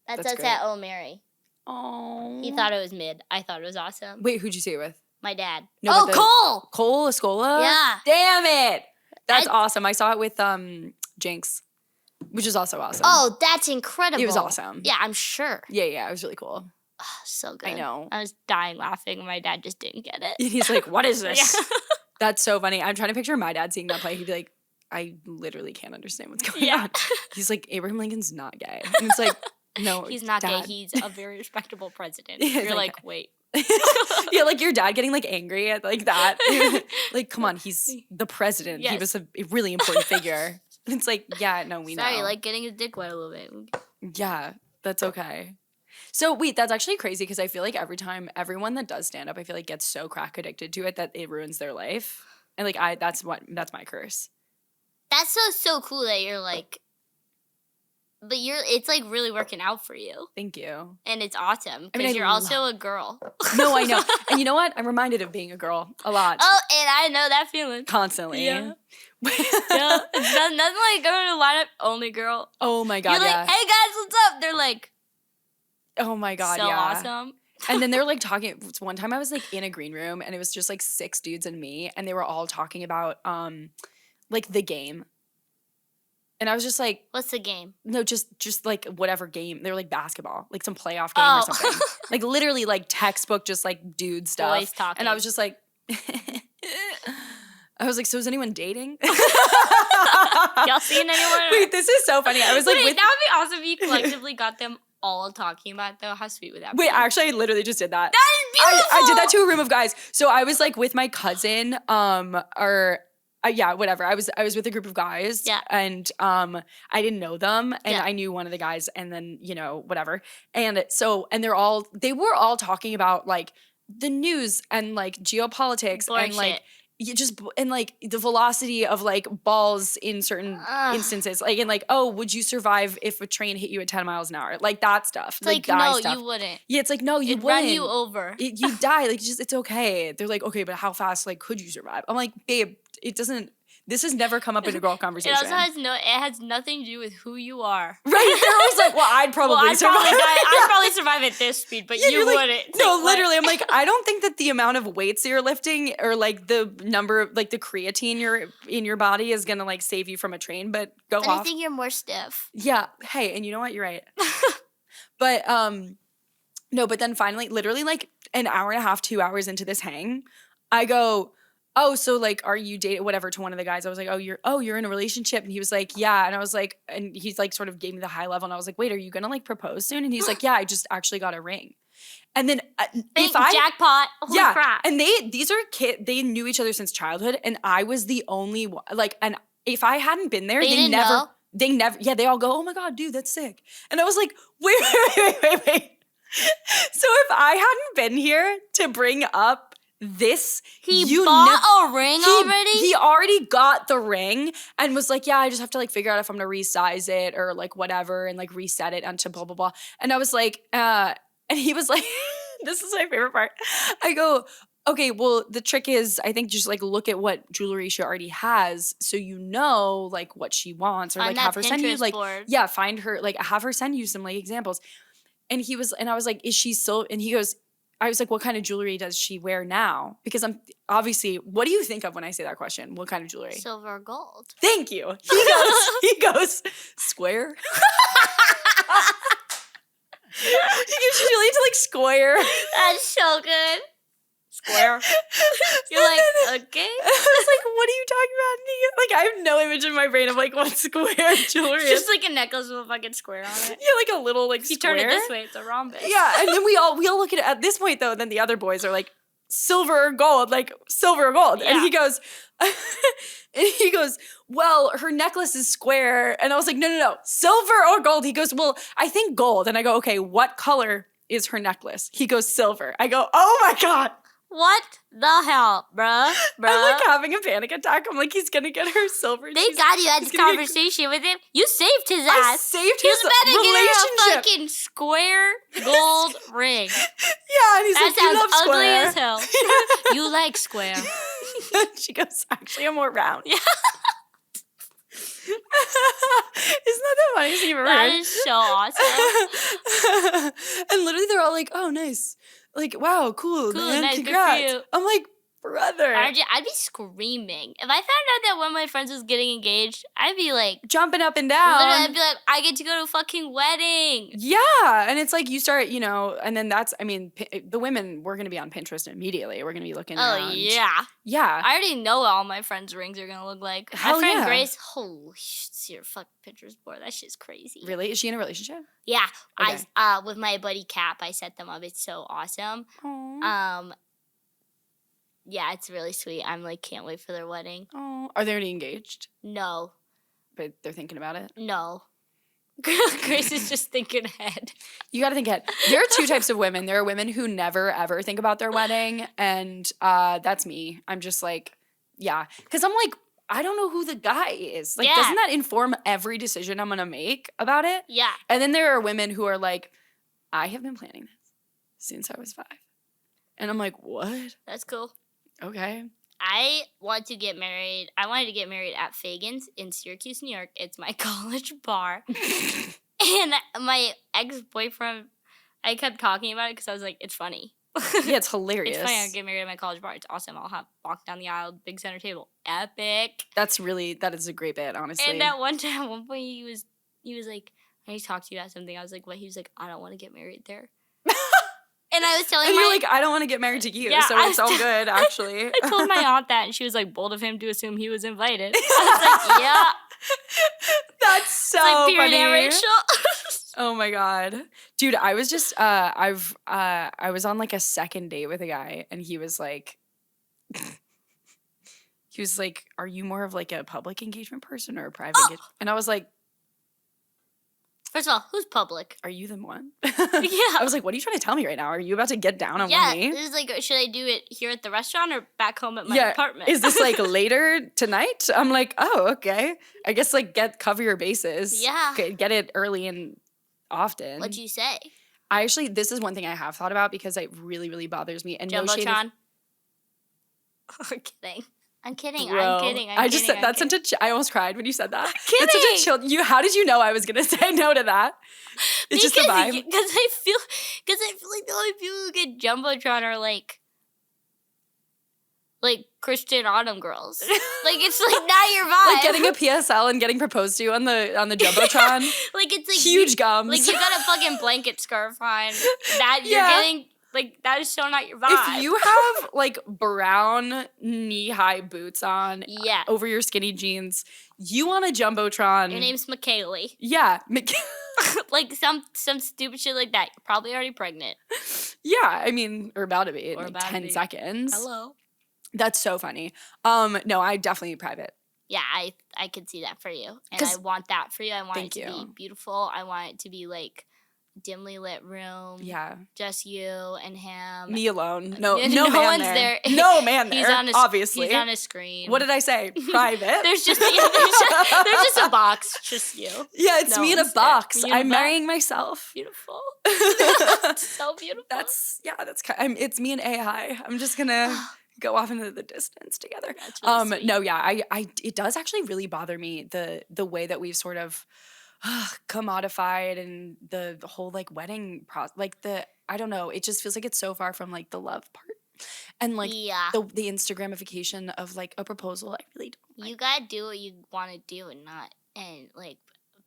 That's us at Oh Mary. Oh. He thought it was mid. I thought it was awesome. Wait, who'd you see it with? My dad. No, Cole! Cole Escola? Yeah. Damn it! That's awesome. I saw it with Jinx, which is also awesome. Oh, that's incredible. It was awesome. Yeah, I'm sure. Yeah, it was really cool. So good. I know. I was dying laughing. My dad just didn't get it. He's like, what is this? Yeah. That's so funny. I'm trying to picture my dad seeing that play. He'd be like, I literally can't understand what's going on. He's like, Abraham Lincoln's not gay. And it's like, no, he's not Dad. gay. He's a very respectable president. You're like, wait. Yeah, like your dad getting like angry at like that. Like, come on, he's the president. Yes. He was a really important figure. It's like, yeah, no, we know. Sorry, like getting his dick wet a little bit. Yeah, that's okay. So wait, that's actually crazy because I feel like every time everyone that does stand up, I feel like gets so crack addicted to it that it ruins their life. And like that's my curse. That's so cool that you're like, but it's like really working out for you. Thank you. And it's awesome because you're also a girl. No, I know. And you know what? I'm reminded of being a girl a lot. Oh, and I know that feeling. Constantly. Yeah. Yeah. It's nothing like going to line up only girl. Oh my God. You're like, hey guys, what's up? They're like, oh my God. So awesome. And then they're like talking. One time I was like in a green room and it was just like 6 dudes and me, and they were all talking about like the game. And I was just like, what's the game? No, just like whatever game. They were like basketball, like some playoff game or something. Like literally like textbook, just like dude stuff. Boys talking. And I was just like, I was like, so is anyone dating? Y'all seen anyone? Wait, this is so funny. I was like, that would be awesome if you collectively got them all talking about it, though. How sweet would that be? Wait, actually, I literally just did that. That is beautiful. I did that to a room of guys. So I was like with my cousin, yeah, whatever. I was with a group of guys, yeah, and I didn't know them, and I knew one of the guys, and then whatever, and they were all talking about like the news and like geopolitics and like like the velocity of like balls in certain instances, like and like, oh, would you survive if a train hit you at 10 miles an hour, like that stuff. It's like no, stuff. You wouldn't. Yeah, it's like no, you wouldn't. Run you over. You die. Like it's okay. They're like, okay, but how fast like could you survive? I'm like, babe, it doesn't. This has never come up in a girl conversation. It also has nothing to do with who you are. Right? They're always like, well, I'd probably survive. I'd probably survive at this speed, but you wouldn't. No, literally. I'm like, I don't think that the amount of weights you're lifting or like the number of like the creatine in your body is gonna like save you from a train, but go off. I think you're more stiff. Yeah. Hey, and you know what? You're right. But no, but then finally, literally like an hour and a half, 2 hours into this hang, I go, oh, so like, are you dating whatever to one of the guys? I was like, you're in a relationship. And he was like, yeah. And I was like, and he's like sort of gave me the high level. And I was like, wait, are you going to like propose soon? And he's like, yeah, I just actually got a ring. And then jackpot. Holy crap. And these are kids, they knew each other since childhood. And I was the only one, like, and if I hadn't been there, they never, they all go, oh my God, dude, that's sick. And I was like, wait. So if I hadn't been here to bring up this, he bought a ring already? He already got the ring and was like, yeah, I just have to like figure out if I'm gonna resize it or like whatever and like reset it onto blah, blah, blah. And I was like, and he was like, this is my favorite part. I go, okay, well, the trick is I think just like look at what jewelry she already has so you know like what she wants or like have her send you like, yeah, find her, like have her send you some like examples. And I was like, is she still, and he goes, I was like, what kind of jewelry does she wear now? Because I'm obviously, what do you think of when I say that question? What kind of jewelry? Silver or gold. Thank you. He goes, square. She's really into like square. That's so good. Square. You're like, okay. I was like, what are you talking about? And like, I have no image in my brain of like what square jewelry is. Just like a necklace with a fucking square on it. Yeah, like a little like square. You turn it this way, it's a rhombus. Yeah, and then we all look at it at this point though, then the other boys are like, silver or gold, like silver or gold. Yeah. And he goes, well, her necklace is square. And I was like, no, silver or gold. He goes, well, I think gold. And I go, okay, what color is her necklace? He goes, silver. I go, oh my God. What the hell, bruh? I'm like having a panic attack. I'm like, he's gonna get her silver. They got you at this conversation with him. You saved his ass. I saved his relationship. Get her a fucking square gold ring. Yeah, and he's like, you love square. That sounds ugly as hell. You like square. She goes, actually, I'm more round. Yeah. Isn't that the funniest thing you've ever heard? That is so awesome. And literally, they're all like, oh, nice. Like, wow, cool, man, nice, congrats. good for you. I'm like, brother. I'd be screaming. If I found out that one of my friends was getting engaged, I'd be like jumping up and down. Literally, I'd be like, I get to go to a fucking wedding. Yeah, and it's like you start, and then that's, the women, we're going to be on Pinterest immediately. We're going to be looking around. Oh, yeah. Yeah. I already know what all my friends' rings are going to look like. Hell my friend yeah. Grace, holy shit, see her fucking Pinterest board. That shit's crazy. Really? Is she in a relationship? Yeah. Okay. With my buddy Cap, I set them up. It's so awesome. Aww. Yeah, it's really sweet. I'm like, can't wait for their wedding. Oh, are they already engaged? No. But they're thinking about it? No. Grace is just thinking ahead. You got to think ahead. There are two types of women. There are women who never, ever think about their wedding. And that's me. I'm just like, yeah. Because I'm like, I don't know who the guy is. Like, doesn't that inform every decision I'm going to make about it? Yeah. And then there are women who are like, I have been planning this since I was 5. And I'm like, what? That's cool. Okay. I want to get married. I wanted to get married at Fagan's in Syracuse, New York. It's my college bar. And my ex-boyfriend, I kept talking about it because I was like, it's funny. Yeah, it's hilarious. It's funny. I'll get married at my college bar. It's awesome. I'll walk down the aisle, big center table. Epic. That is a great bit, honestly. And at one point, he was like, I need to talk to you about something. I was like, what? He was like, I don't want to get married there. And I was telling and you're like, I don't want to get married to you, so it's all good, actually. I told my aunt that, and she was like, bold of him to assume he was invited. I was like, yeah. That's so like, funny. Rachel. Oh my God. Dude, I was just, I was on like a second date with a guy, and he was like, are you more of like a public engagement person or a private engagement? And I was like, first of all, who's public? Are you the one? Yeah. I was like, what are you trying to tell me right now? Are you about to get down on one knee? Yeah, this is like, should I do it here at the restaurant or back home at my apartment? Is this like later tonight? I'm like, oh, okay. I guess like cover your bases. Yeah. Get it early and often. What'd you say? This is one thing I have thought about because it really, really bothers me. And Jumbotron? I'm kidding. I'm kidding. Bro, I'm kidding. I just said that's such a. I almost cried when you said that. I'm kidding. It's such a chill. How did you know I was gonna say no to that? It's just a vibe. Because I feel like the only people who get Jumbotron are like Christian Autumn girls. Like it's like not your vibe. Like getting a PSL and getting proposed to on the Jumbotron. Like it's like huge gums. Like you got a fucking blanket scarf on. That you're getting. Like, that is so not your vibe. If you have, like, brown knee-high boots on over your skinny jeans, you want a Jumbotron. Your name's McKaylee. Yeah. Like, some stupid shit like that. You're probably already pregnant. Yeah, I mean, or about to be in like 10 seconds. Hello. That's so funny. No, I definitely private. Yeah, I could see that for you. And I want that for you. I want it to be beautiful. I want it to be, like, dimly lit room. Yeah. Just you and him. Me alone. No no man one's there. there. No man there, obviously. He's on a screen. What did I say? Private? There's just a box. Just you. Yeah, it's me in a box. I'm marrying myself. Beautiful. So beautiful. It's me and AI. I'm just going to go off into the distance together. That's really sweet. No, yeah, it does actually really bother me the way that we've sort of commodified and the whole like wedding process, like I don't know, it just feels like it's so far from like the love part and like the Instagramification of like a proposal. I really don't like. You gotta do what you want to do and like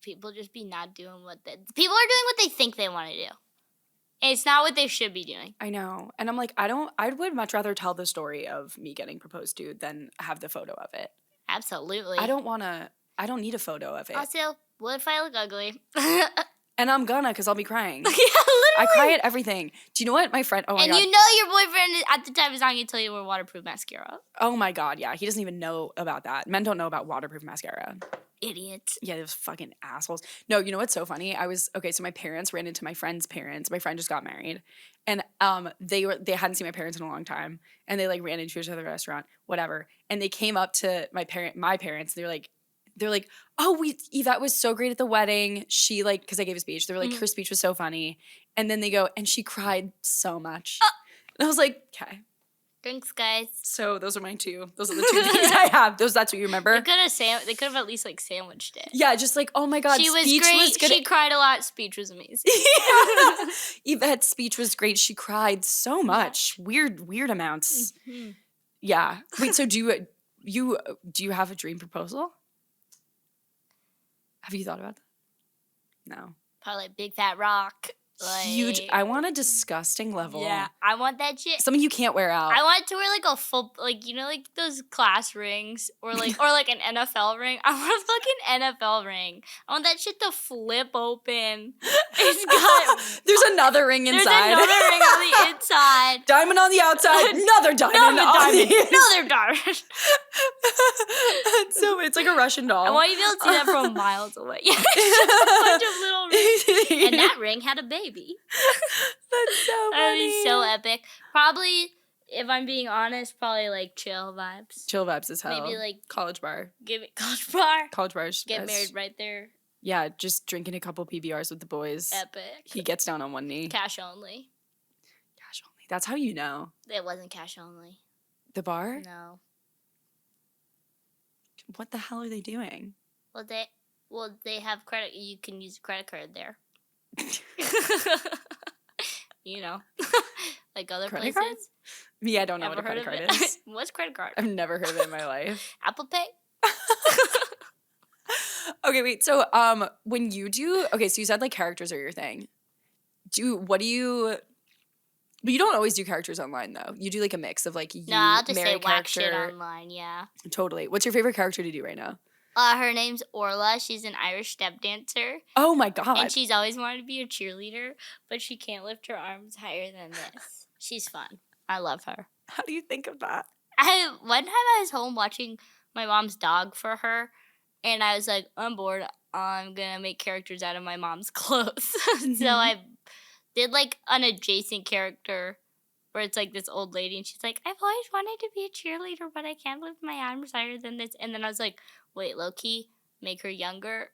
people just be not doing people are doing what they think they want to do. And it's not what they should be doing. I know. And I'm like, I would much rather tell the story of me getting proposed to than have the photo of it. Absolutely. I don't need a photo of it. Also, what if I look ugly? And I'm gonna, because I'll be crying. Yeah, literally. I cry at everything. Do you know what my friend, oh my God. And you know your boyfriend at the time is not going to tell you wear waterproof mascara. Oh my God, yeah. He doesn't even know about that. Men don't know about waterproof mascara. Idiots. Yeah, those fucking assholes. No, you know what's so funny? So my parents ran into my friend's parents. My friend just got married. And they hadn't seen my parents in a long time. And they like ran into each other at the restaurant, whatever. And they came up to my parents, and they're like, oh, Yvette was so great at the wedding. She like, because I gave a speech. They were like, her speech was so funny. And then they go, and she cried so much. And I was like, okay. Thanks, guys. So those are my two. Those are the two things I have. That's what you remember? They could have at least like sandwiched it. Yeah, just like, oh my God, she was great. She cried a lot. Speech was amazing. Yvette's speech was great. She cried so much. Weird amounts. Mm-hmm. Yeah. Wait, so do you have a dream proposal? Have you thought about that? No. Probably like big fat rock. Huge. I want a disgusting level. Yeah, I want that shit. Something you can't wear out. I want to wear like a full, like, you know, like those class rings or like an NFL ring. I want a fucking NFL ring. I want that shit to flip open. It's got There's another ring inside. There's another ring on the inside. Diamond on the outside. Another diamond on the inside. Another diamond. So it's like a Russian doll. I want you to be able to see that from miles away. Yeah, a bunch of little rings. And that ring had a baby. That's so funny. That would be so epic. Probably, if I'm being honest, probably like chill vibes. Chill vibes as hell. Maybe like college bar. Give it college bar. College bars. Get married right there. Yeah, just drinking a couple PBRs with the boys. Epic. He gets down on one knee. Cash only. Cash only. That's how you know. It wasn't cash only. The bar? No. What the hell are they doing? Well, they have credit. You can use a credit card there. You know, like other credit places. Card? Me, I don't know what a credit card is. What's credit card? I've never heard of it in my life. Apple Pay. Okay, wait. So, when you do, okay, so you said like characters are your thing. But you don't always do characters online though. You do like a mix of like you. No, I'll just say character. whack shit online. Yeah. Totally. What's your favorite character to do right now? Her name's Orla. She's an Irish step dancer. Oh my god. And she's always wanted to be a cheerleader, but she can't lift her arms higher than this. She's fun. I love her. How do you think of that? One time I was home watching my mom's dog for her, and I was like, I'm bored. I'm gonna make characters out of my mom's clothes. So I did like an adjacent character where it's like this old lady, and she's like, I've always wanted to be a cheerleader, but I can't lift my arms higher than this. And then I was like, wait, low-key, make her younger.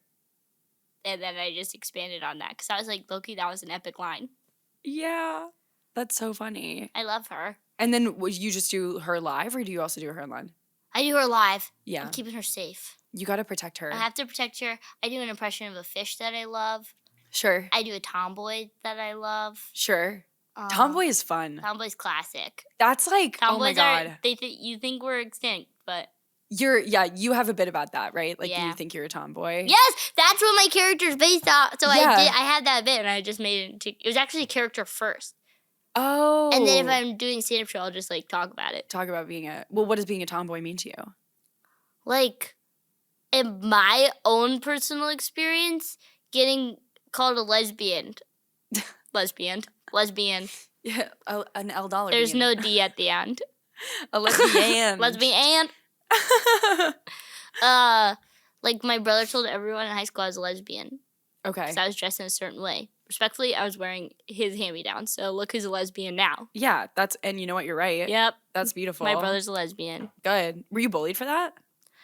And then I just expanded on that because I was like, low-key, that was an epic line. Yeah. That's so funny. I love her. And then would you just do her live or do you also do her online? I do her live. Yeah. I'm keeping her safe. You got to protect her. I have to protect her. I do an impression of a fish that I love. Sure. I do a tomboy that I love. Sure. Tomboy is fun. Tomboy's classic. That's like, Tomboys oh my God. You think we're extinct, but... You have a bit about that, right? Like yeah. You think you're a tomboy. Yes, that's what my character's based on. So yeah. I had that bit and I just made it into, it was actually a character first. Oh. And then if I'm doing stand-up show, I'll just like talk about it. Talk about what does being a tomboy mean to you? Like, in my own personal experience, getting called a lesbian. Lesbian. Yeah, an L dollar. There's no D at the end. A lesbian. Lesbian. Like my brother told everyone in high school I was a lesbian. Okay. Because I was dressed in a certain way. Respectfully, I was wearing his hand-me-down. So look who's a lesbian now. Yeah, and you know what? You're right. Yep. That's beautiful. My brother's a lesbian. Good. Were you bullied for that?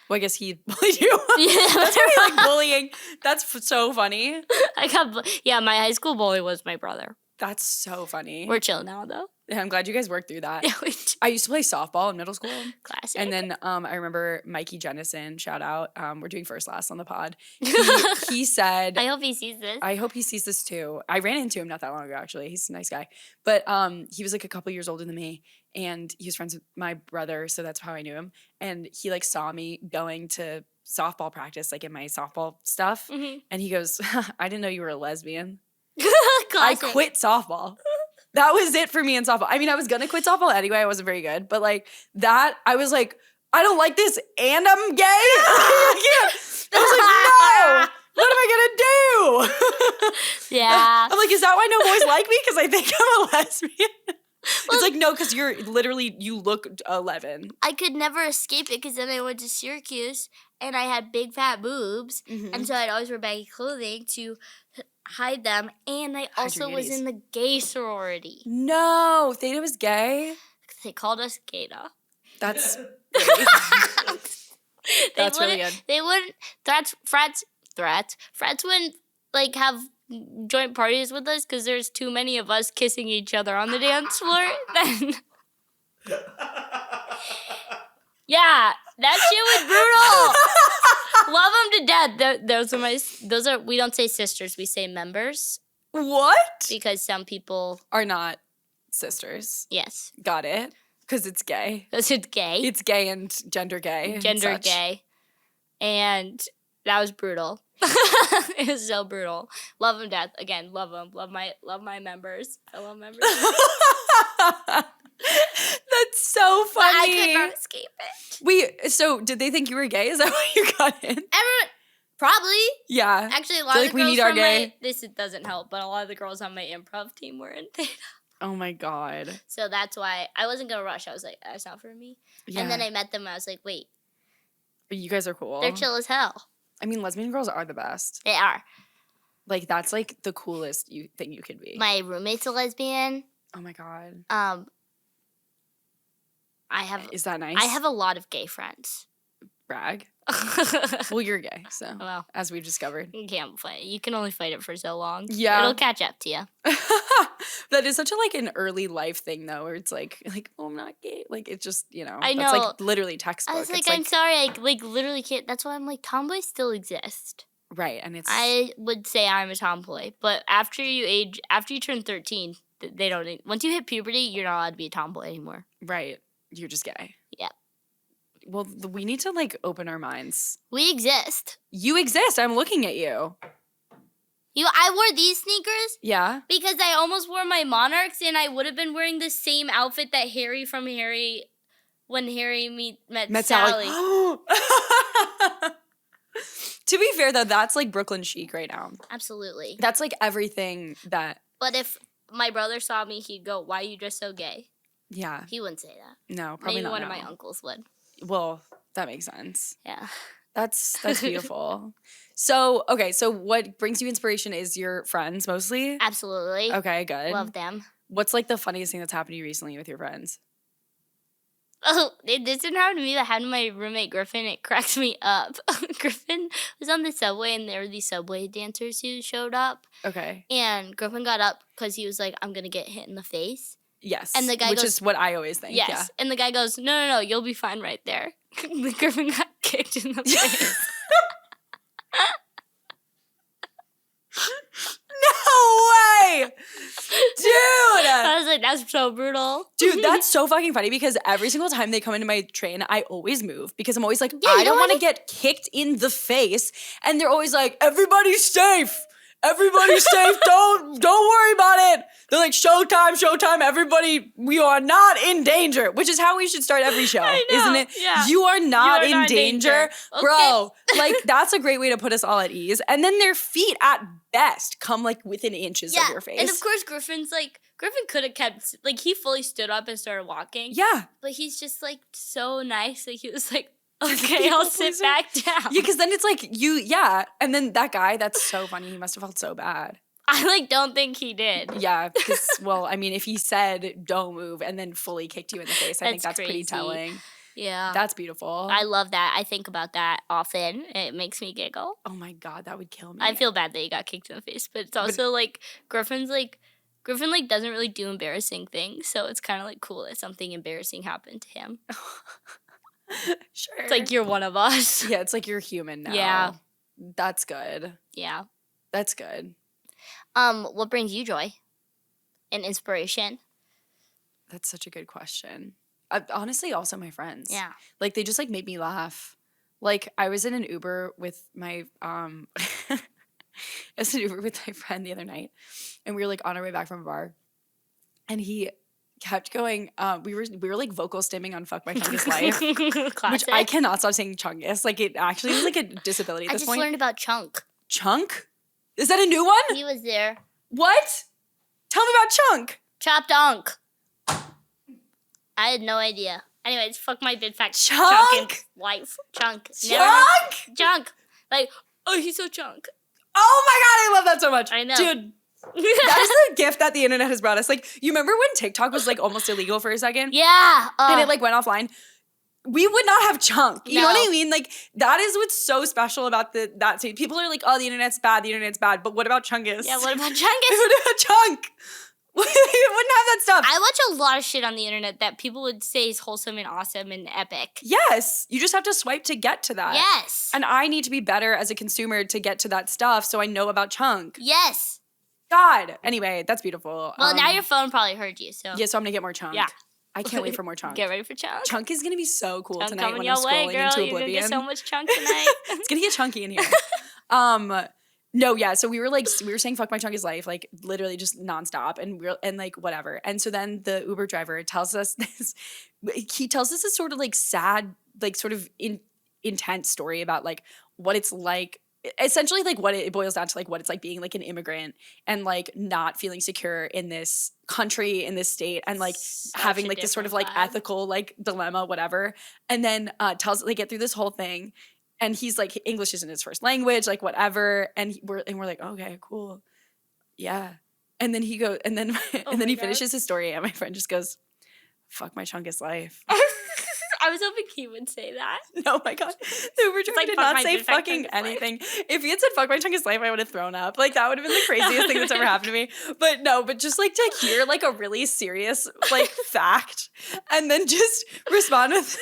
Well, I guess he bullied you. Yeah. That's really like bullying. That's so funny. My high school bully was my brother. That's so funny. We're chill now, though. Yeah, I'm glad you guys worked through that. Yeah, I used to play softball in middle school. Classic. And then I remember Mikey Jennison, shout out. We're doing first last on the pod. He said... I hope he sees this. I hope he sees this too. I ran into him not that long ago, actually. He's a nice guy. But he was like a couple years older than me. And he was friends with my brother, so that's how I knew him. And he like saw me going to softball practice, like in my softball stuff. Mm-hmm. And he goes, I didn't know you were a lesbian. I quit softball. That was it for me in softball. I mean, I was going to quit softball anyway. I wasn't very good. But like that, I was like, I don't like this and I'm gay. I was like, no. What am I going to do? Yeah. I'm like, is that why no boys like me? Because I think I'm a lesbian. It's like, no, because you look 11. I could never escape it because then I went to Syracuse and I had big fat boobs. Mm-hmm. And so I'd always wear baggy clothing to hide them. And I also was in the gay sorority. No, Theta was gay? They called us Gata. That's That's really good. They wouldn't, frats wouldn't like have joint parties with us because there's too many of us kissing each other on the dance floor. Then, yeah, that shit was brutal. Love them to death. Those are we don't say sisters, we say members. What? Because some people are not sisters. Yes. Got it. Because it's gay. Because it's gay. It's gay and gender gay. Gender gay. And that was brutal. It was so brutal. Love them to death. Again, love them. Love my members. Fellow members. That's so funny. But I could not escape it. Wait, so did they think you were gay? Is that why you got in? Probably. Yeah. Actually, a lot of the we girls need our from gay. this doesn't help, but a lot of the girls on my improv team were in theater. Oh my God. So that's why I wasn't going to rush. I was like, that's not for me. Yeah. And then I met them and I was like, wait. But you guys are cool. They're chill as hell. I mean, lesbian girls are the best. They are. Like, that's like the coolest thing you could be. My roommate's a lesbian. Oh my God. Is that nice? I have a lot of gay friends. Brag. Well, you're gay, so as we've discovered. You can't fight. You can only fight it for so long. Yeah. It'll catch up to you. That is such a like an early life thing though, where it's like, oh, I'm not gay. Like it's just, I know. That's like literally textbook. I was like, I'm sorry, I like literally can't. That's why I'm like, tomboys still exist. Right, and it's. I would say I'm a tomboy, but after you turn 13, they don't. Once you hit puberty, you're not allowed to be a tomboy anymore. Right, you're just gay. Yeah. Well, we need to like open our minds. We exist. You exist. I'm looking at you. I wore these sneakers. Yeah. Because I almost wore my Monarchs, and I would have been wearing the same outfit that Harry from when Harry met Sally. To be fair, though, that's like Brooklyn chic right now. Absolutely. That's like everything that. But if my brother saw me, he'd go, "Why are you dressed so gay?" Yeah. He wouldn't say that. No, probably Maybe not. Maybe one of my uncles would. Well, that makes sense. Yeah. That's beautiful. So what brings you inspiration is your friends mostly? Absolutely. Okay, good. Love them. What's like the funniest thing that's happened to you recently with your friends? Oh, this didn't happen to me. That happened to my roommate Griffin. It cracks me up. Griffin was on the subway, and there were these subway dancers who showed up. Okay. And Griffin got up because he was like, "I'm gonna get hit in the face." Yes. And the guy which is what I always think. Yes. Yeah. And the guy goes, "No, you'll be fine right there." Griffin got kicked in the face. No way! Dude! I was like, that's so brutal. Dude, that's so fucking funny because every single time they come into my train, I always move because I'm always like, Yeah, I don't want to get kicked in the face. And they're always like, everybody's safe. Everybody's safe. Don't worry about it. They're like, showtime, everybody, we are not in danger, which is how we should start every show, isn't it? Yeah. You are not in danger. Okay. Bro, like that's a great way to put us all at ease. And then their feet at best come like within inches of your face. And of course, Griffin could have kept, like he fully stood up and started walking. Yeah. But he's just like so nice. Like he was like, okay, I'll sit back down. Yeah, because then it's like and then that guy, that's so funny. He must have felt so bad. I don't think he did. Yeah, because if he said don't move and then fully kicked you in the face, I think that's crazy. pretty telling. Yeah. That's beautiful. I love that. I think about that often. It makes me giggle. Oh my God, that would kill me. I feel bad that he got kicked in the face, but it's also Griffin doesn't really do embarrassing things, so it's kind of like cool that something embarrassing happened to him. Sure. It's like you're one of us. Yeah, it's like you're human now. Yeah. That's good. Yeah. That's good. What brings you joy and inspiration? That's such a good question. Honestly, also my friends. Yeah. Like they just like made me laugh. Like I was in an Uber with my I was in an Uber with my friend the other night, and we were like on our way back from a bar, and he kept going. We were like vocal stimming on "Fuck My Chungus Life," which I cannot stop saying Chungus. Like it actually was like a disability at this point. I just learned about Chunk. Chunk? Is that a new one? He was there. What? Tell me about Chunk. Chopped Unk. I had no idea. Anyways, fuck my big fat Chunk life. Chunk. Chunk. Like, oh, he's so chunk. Oh my God, I love that so much. I know. Dude. That is the gift that the internet has brought us. Like, you remember when TikTok was like almost illegal for a second? Yeah. And it like went offline? We would not have Chunk. You know what I mean? Like, that is what's so special about that scene. People are like, oh, the internet's bad. But what about Chungus? Yeah, what about Chungus? What about Chunk? We wouldn't have that stuff. I watch a lot of shit on the internet that people would say is wholesome and awesome and epic. Yes. You just have to swipe to get to that. Yes. And I need to be better as a consumer to get to that stuff so I know about Chunk. Yes. God. Anyway, that's beautiful. Well, now your phone probably heard you, so. Yeah, so I'm going to get more Chunk. Yeah. I can't wait for more Chunk. Get ready for Chunk. Chunk is going to be so cool Chunk tonight when your I'm way, scrolling girl. into You're Oblivion. You're going to get so much Chunk tonight. It's going to get chunky in here. No, yeah. So we were saying fuck my chunk is life, like literally just nonstop and like whatever. And so then the Uber driver tells us this, he tells us this sort of like sad, like sort of intense story about like what it's like, essentially like what it boils down to, like what it's like being like an immigrant and like not feeling secure in this country, in this state, and like having like this sort of like ethical like dilemma, whatever. And then tells they get through this whole thing. And he's like, English isn't his first language, like whatever. And we're like, okay, cool, yeah. And then he goes, and then he finishes his story, and my friend just goes, "Fuck my chunk is life." I was hoping he would say that. No, my God, the Uber driver did not say fucking anything. If he had said "fuck my chunk is life," I would have thrown up. Like that would have been the craziest thing that's ever happened to me. But just like to hear like a really serious like fact, and then just respond with.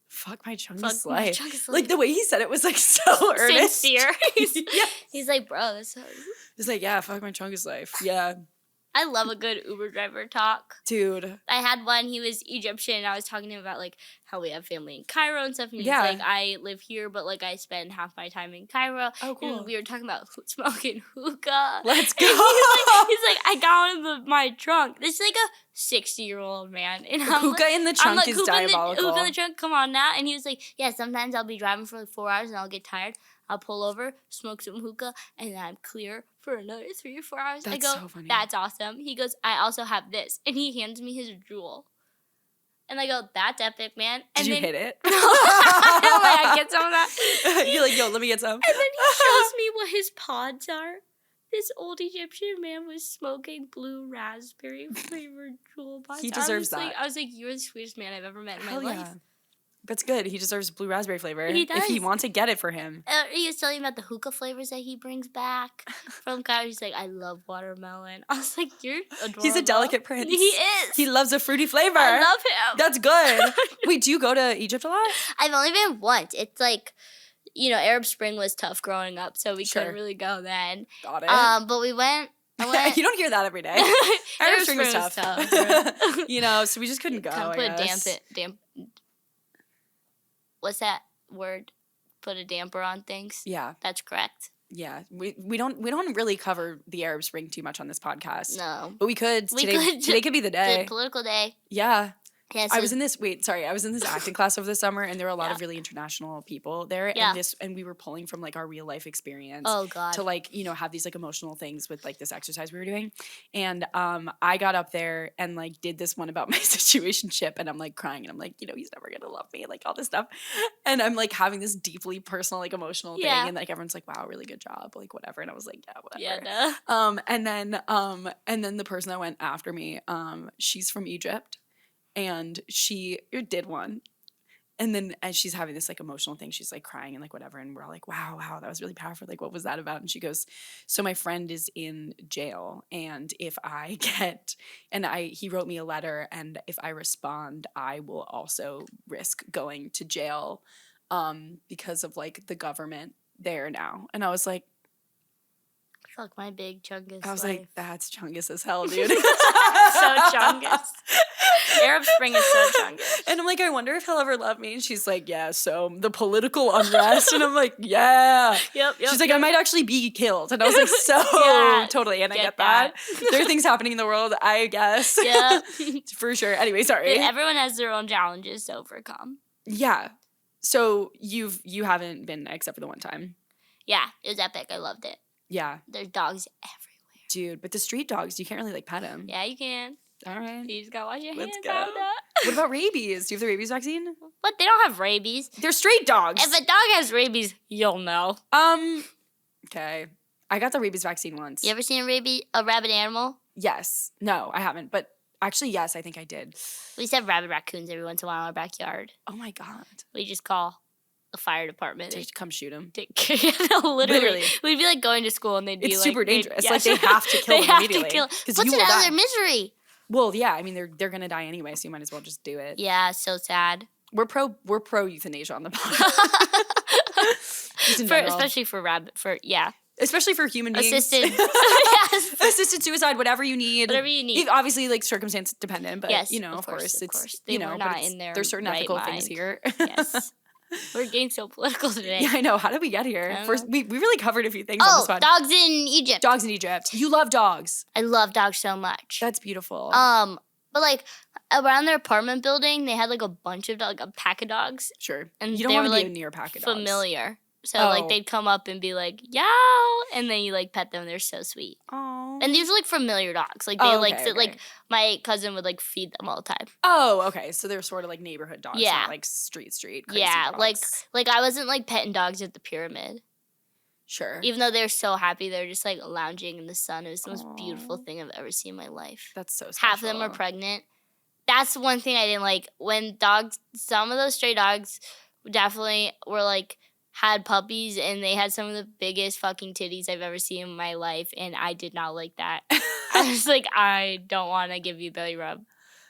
Fuck my chunk is life. Like the way he said it was like so earnest. Sincere. He's like, bro, this is... He's like, yeah, fuck my chunk is life. Yeah. I love a good Uber driver talk. Dude. I had one, he was Egyptian, and I was talking to him about, like, how we have family in Cairo and stuff, and he's like, I live here, but, like, I spend half my time in Cairo. Oh, cool. And we were talking about smoking hookah. Let's go. He's like, I got one in my trunk. This is, like, a 60-year-old man. And hookah in the trunk is diabolical. Hookah in the trunk, come on now. And he was like, yeah, sometimes I'll be driving for, like, 4 hours, and I'll get tired. I'll pull over, smoke some hookah, and then I'm clear for another 3 or 4 hours. That's I go, so funny. That's awesome. He goes, I also have this. And he hands me his jewel. And I go, that's epic, man. And Did you hit it? I'm like, I get some of that. You're like, yo, let me get some. And then he shows me what his pods are. This old Egyptian man was smoking blue raspberry flavored jewel pods. He deserves that. I was like, you're the sweetest man I've ever met in my life. Yeah. That's good. He deserves blue raspberry flavor. He does. If he wants to get it for him. He was telling me about the hookah flavors that he brings back from Cairo. He's like, I love watermelon. I was like, you're adorable. He's a delicate prince. He is. He loves a fruity flavor. I love him. That's good. Wait, do you go to Egypt a lot? I've only been once. It's like, you know, Arab Spring was tough growing up, so we couldn't really go then. Got it. But we went. You don't hear that every day. Arab Spring was tough. You know, so we just couldn't go. What's that word? Put a damper on things? Yeah. That's correct. Yeah. We don't really cover the Arab Spring too much on this podcast. No. But we could. Today could be the day. Political day. Yeah. Yeah, I was in this acting class over the summer, and there were a lot of really international people there. Yeah. And we were pulling from like our real life experience. Oh God. To like, you know, have these like emotional things with like this exercise we were doing. And I got up there and like did this one about my situationship, and I'm like crying, and I'm like, you know, he's never gonna love me, like all this stuff. And I'm like having this deeply personal, like emotional thing, and like everyone's like, wow, really good job, like whatever. And I was like, yeah, whatever. Yeah, no. And then the person that went after me, she's from Egypt. And she did one. And then as she's having this like emotional thing, she's like crying and like whatever. And we're all like, wow, that was really powerful. Like, what was that about? And she goes, so my friend is in jail. And if I get, he wrote me a letter. And if I respond, I will also risk going to jail because of like the government there now. And I was like, fuck my big chungus. I was like, that's chungus as hell, dude. So chungus. Arab Spring is so chungus. And I'm like, I wonder if he'll ever love me. And she's like, yeah, so the political unrest. And I'm like, yeah. Yep. She's like, I might actually be killed. And I was like, so totally. And I get that. There are things happening in the world, I guess. Yeah. For sure. Anyway, sorry. Everyone has their own challenges to overcome. Yeah. So you haven't been except for the one time. Yeah, it was epic. I loved it. Yeah. There's dogs everywhere. Dude, but the street dogs, you can't really like pet them. Yeah, you can. All right. You just gotta wash your hands. Let's go. What about rabies? Do you have the rabies vaccine? What? They don't have rabies. They're street dogs. If a dog has rabies, you'll know. Okay. I got the rabies vaccine once. You ever seen a rabid animal? Yes. No, I haven't. But actually, yes, I think I did. We used to have rabid raccoons every once in a while in our backyard. Oh my God. We just call the fire department. They come shoot them. No, literally. We'd be like going to school and they'd be it's like. It's super dangerous. Like they have to kill them immediately. Puts it out of their misery. Well, yeah. I mean, they're gonna die anyway, so you might as well just do it. Yeah, so sad. We're pro euthanasia on the podcast. Especially for rabbit. Especially for human beings. Assisted. Yes. Assisted suicide, whatever you need. Whatever you need. Obviously, like, circumstance dependent, but, yes, you know, of course. It's, They were not in their there's certain right ethical mind. things here. Yes. We're getting so political today. Yeah, I know. How did we get here? First, we really covered a few things on this one. Dogs in Egypt. Dogs in Egypt. You love dogs. I love dogs so much. That's beautiful. But like around their apartment building, they had like a bunch of a pack of dogs. Sure. And you don't want to be near a pack of dogs. Familiar. So like they'd come up and be like, yow, and then you like pet them. They're so sweet. Oh. And these are like familiar dogs. Like they like my cousin would like feed them all the time. Oh, okay. So they're sort of like neighborhood dogs, not like street crazy dogs. like I wasn't like petting dogs at the pyramid. Sure. Even though they're so happy, they're just like lounging in the sun. It was the most beautiful thing I've ever seen in my life. That's so special. Half of them are pregnant. That's the one thing I didn't like. When some of those stray dogs definitely were like, had puppies and they had some of the biggest fucking titties I've ever seen in my life, and I did not like that. I was like, I don't want to give you a belly rub.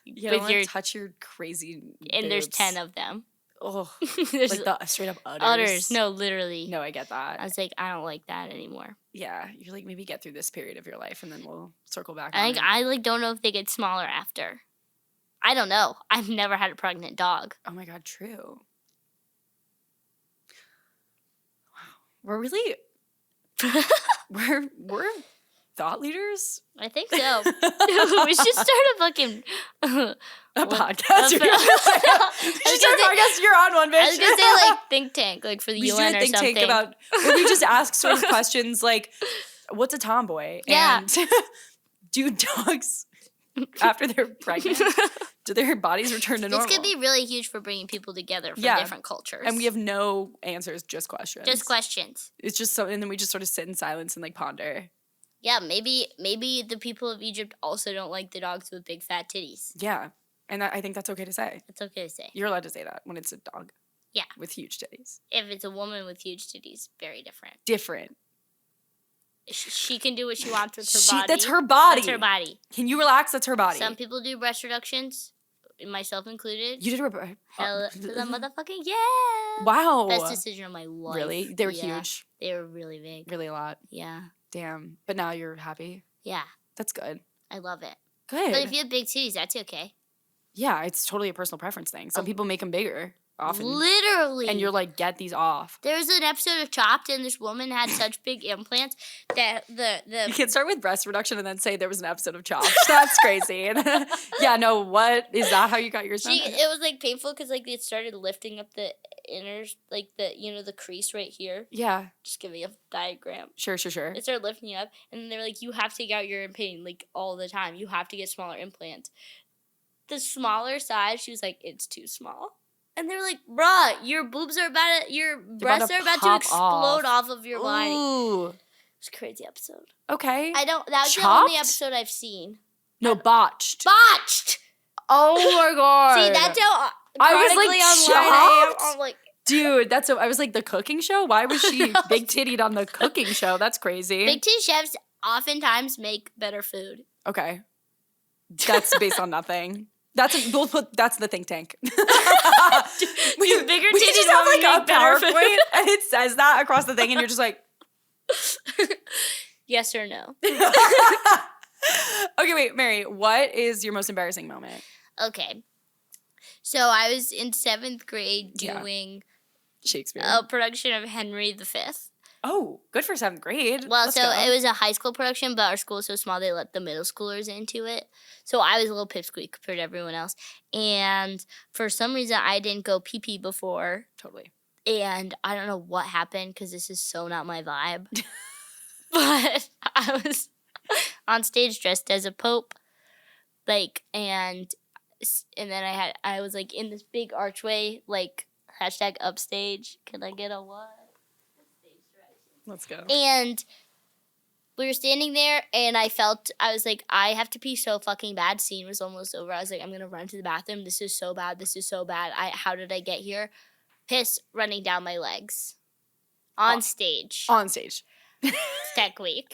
You don't want to touch your crazy And boobs. There's 10 of them. Oh, like the straight up udders. Udders, no, literally. No, I get that. I was like, I don't like that anymore. Yeah, you're like, maybe get through this period of your life and then we'll circle back. I like don't know if they get smaller after. I don't know. I've never had a pregnant dog. Oh my God, true. We're really, we're thought leaders? I think so. We should start a fucking a podcast. You're on one, bitch. I was gonna say like think tank, like for the UN or something. Think tank about where we just ask sort of questions like, what's a tomboy? Yeah. And do dogs after they're pregnant? Do their bodies return to normal? This could be really huge for bringing people together from different cultures. And we have no answers, just questions. Just questions. It's just so, and then we just sort of sit in silence and like ponder. Yeah, maybe the people of Egypt also don't like the dogs with big fat titties. Yeah, and I think that's okay to say. It's okay to say. You're allowed to say that when it's a dog. Yeah. With huge titties. If it's a woman with huge titties, very different. Different. She can do what she wants with her body. That's her body. That's her body. Can you relax? That's her body. Some people do breast reductions, myself included. You did Hell to the motherfucking yeah. Wow. Best decision of my life. Really? They were huge. They were really big. Really a lot. Yeah. Damn. But now you're happy? Yeah. That's good. I love it. Good. But if you have big titties, that's okay. Yeah, it's totally a personal preference thing. Some people make them bigger. Often. Literally. And you're like, get these off. There was an episode of Chopped, and this woman had such big implants that the You can start with breast reduction and then say there was an episode of Chopped. That's crazy. Yeah, no, what? Is that how you got yours done? It was, like, painful because, like, it started lifting up the inners, like, the crease right here. Yeah. Just give me a diagram. Sure. It started lifting you up, and then they were like, you have to get out, you're in pain, like, all the time. You have to get smaller implants. The smaller size, she was like, it's too small. And they were like, bruh, your breasts are about to explode off of your body. Ooh. It's a crazy episode. Okay. That was the only episode I've seen. No, botched. Botched! Oh my God. See, that's how I was like shocked. I'm like, dude, I was like, the cooking show? Why was she big tittied on the cooking show? That's crazy. Big titty chefs oftentimes make better food. Okay. That's based on nothing. That's the think tank. Bigger titties just have like a PowerPoint and it says that across the thing and you're just like yes or no. Okay, wait, Mary, what is your most embarrassing moment? Okay. So I was in 7th grade doing Shakespeare. A production of Henry V. Oh, good for 7th grade. Well, it was a high school production, but our school was so small they let the middle schoolers into it. So I was a little pipsqueak compared to everyone else. And for some reason, I didn't go pee-pee before. Totally. And I don't know what happened because this is so not my vibe. But I was on stage dressed as a pope. And then I was like in this big archway, like #upstage. Can I get a what? Let's go. And we were standing there, and I was like, I have to pee so fucking bad. Scene was almost over. I was like, I'm going to run to the bathroom. This is so bad. How did I get here? Piss running down my legs. On stage. Tech week.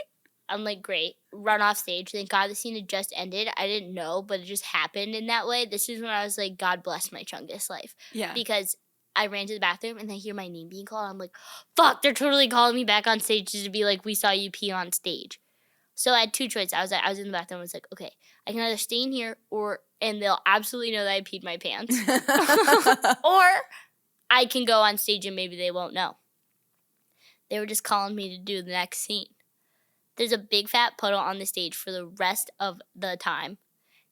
I'm like, great. Run off stage. Thank God the scene had just ended. I didn't know, but it just happened in that way. This is when I was like, God bless my Chungus life. Yeah. Because I ran to the bathroom and I hear my name being called. I'm like, fuck, they're totally calling me back on stage to be like, we saw you pee on stage. So I had two choices. I was in the bathroom. I was like, okay, I can either stay in here and they'll absolutely know that I peed my pants. Or I can go on stage and maybe they won't know. They were just calling me to do the next scene. There's a big fat puddle on the stage for the rest of the time.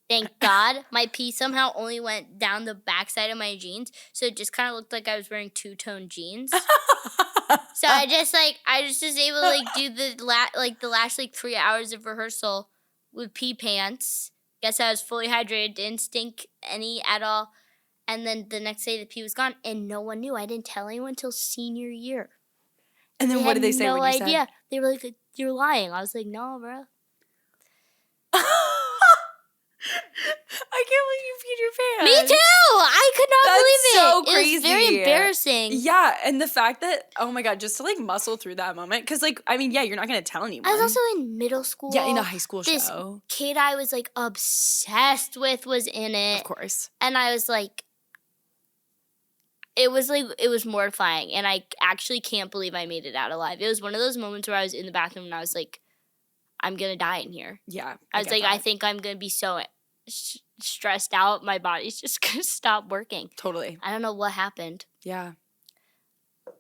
Thank God my pee somehow only went down the backside of my jeans, so it just kind of looked like I was wearing two-tone jeans. So I just was able to do the last 3 hours of rehearsal with pee pants. Guess I was fully hydrated, didn't stink any at all. And then the next day the pee was gone, and no one knew. I didn't tell anyone until senior year. And then what did they say when you said? No idea. They were like, "You're lying." I was like, "No, bro." I can't believe you peed your pants. Me too. I could not believe it. That's so crazy. It was very embarrassing. Yeah, and the fact that, oh my God, just to muscle through that moment. Because you're not going to tell anyone. I was also in middle school. Yeah, in a high school this show. This kid I was obsessed with was in it. Of course. And I was it was mortifying. And I actually can't believe I made it out alive. It was one of those moments where I was in the bathroom and I was like, I'm going to die in here. Yeah. I was like, I think I'm going to be so stressed out. My body's just going to stop working. Totally. I don't know what happened. Yeah.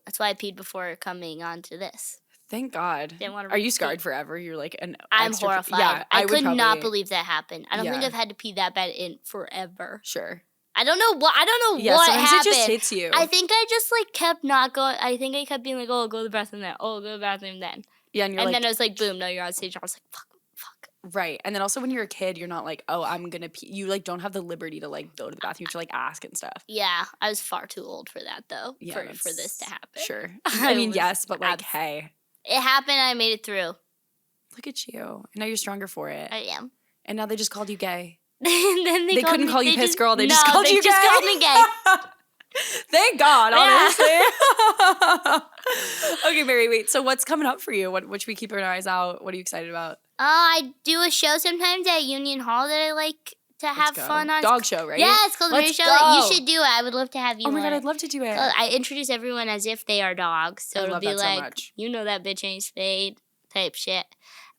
That's why I peed before coming on to this. Thank God. Are you scarred forever? You're I'm horrified. Yeah, I could not believe that happened. I don't think I've had to pee that bad in forever. Sure. I don't know what happened. It just hits you. I think I just kept not going. I think I kept being like, oh, go to the bathroom then. Oh, go to the bathroom then. Yeah, and then it was like, boom, no, you're on stage. I was like, fuck. Right. And then also when you're a kid, you're not like, oh, I'm going to pee. You don't have the liberty to go to the bathroom. You have to ask and stuff. Yeah. I was far too old for that though. Yeah, for this to happen. Sure. I mean, yes, but hey. It happened. I made it through. Look at you. And now you're stronger for it. I am. And now they just called you gay. And then they couldn't call you piss girl. They just called you gay. They just called me gay. Thank God, honestly. Okay, Mary, wait. So what's coming up for you? What should we keep our eyes out? What are you excited about? I do a show sometimes at Union Hall that I like to have fun on. Dog show, right? Yeah, it's called the Mary Show. You should do it. I would love to have you. Oh my God, I'd love to do it. I introduce everyone as if they are dogs. So it'll be like, so much. You know that bitch ain't spayed type shit.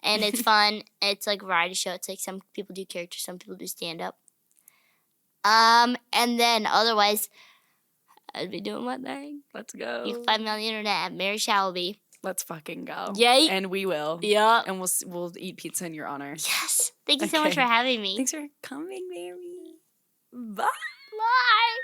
And it's fun. It's like a variety show. It's like some people do characters, some people do stand-up. And then otherwise, I'd be doing my thing. Let's go. You can find me on the internet at Mary Shalaby. Let's fucking go. Yay. And we will. Yeah. And we'll eat pizza in your honor. Yes. Thank you so much for having me. Thanks for coming, Mary. Bye. Bye.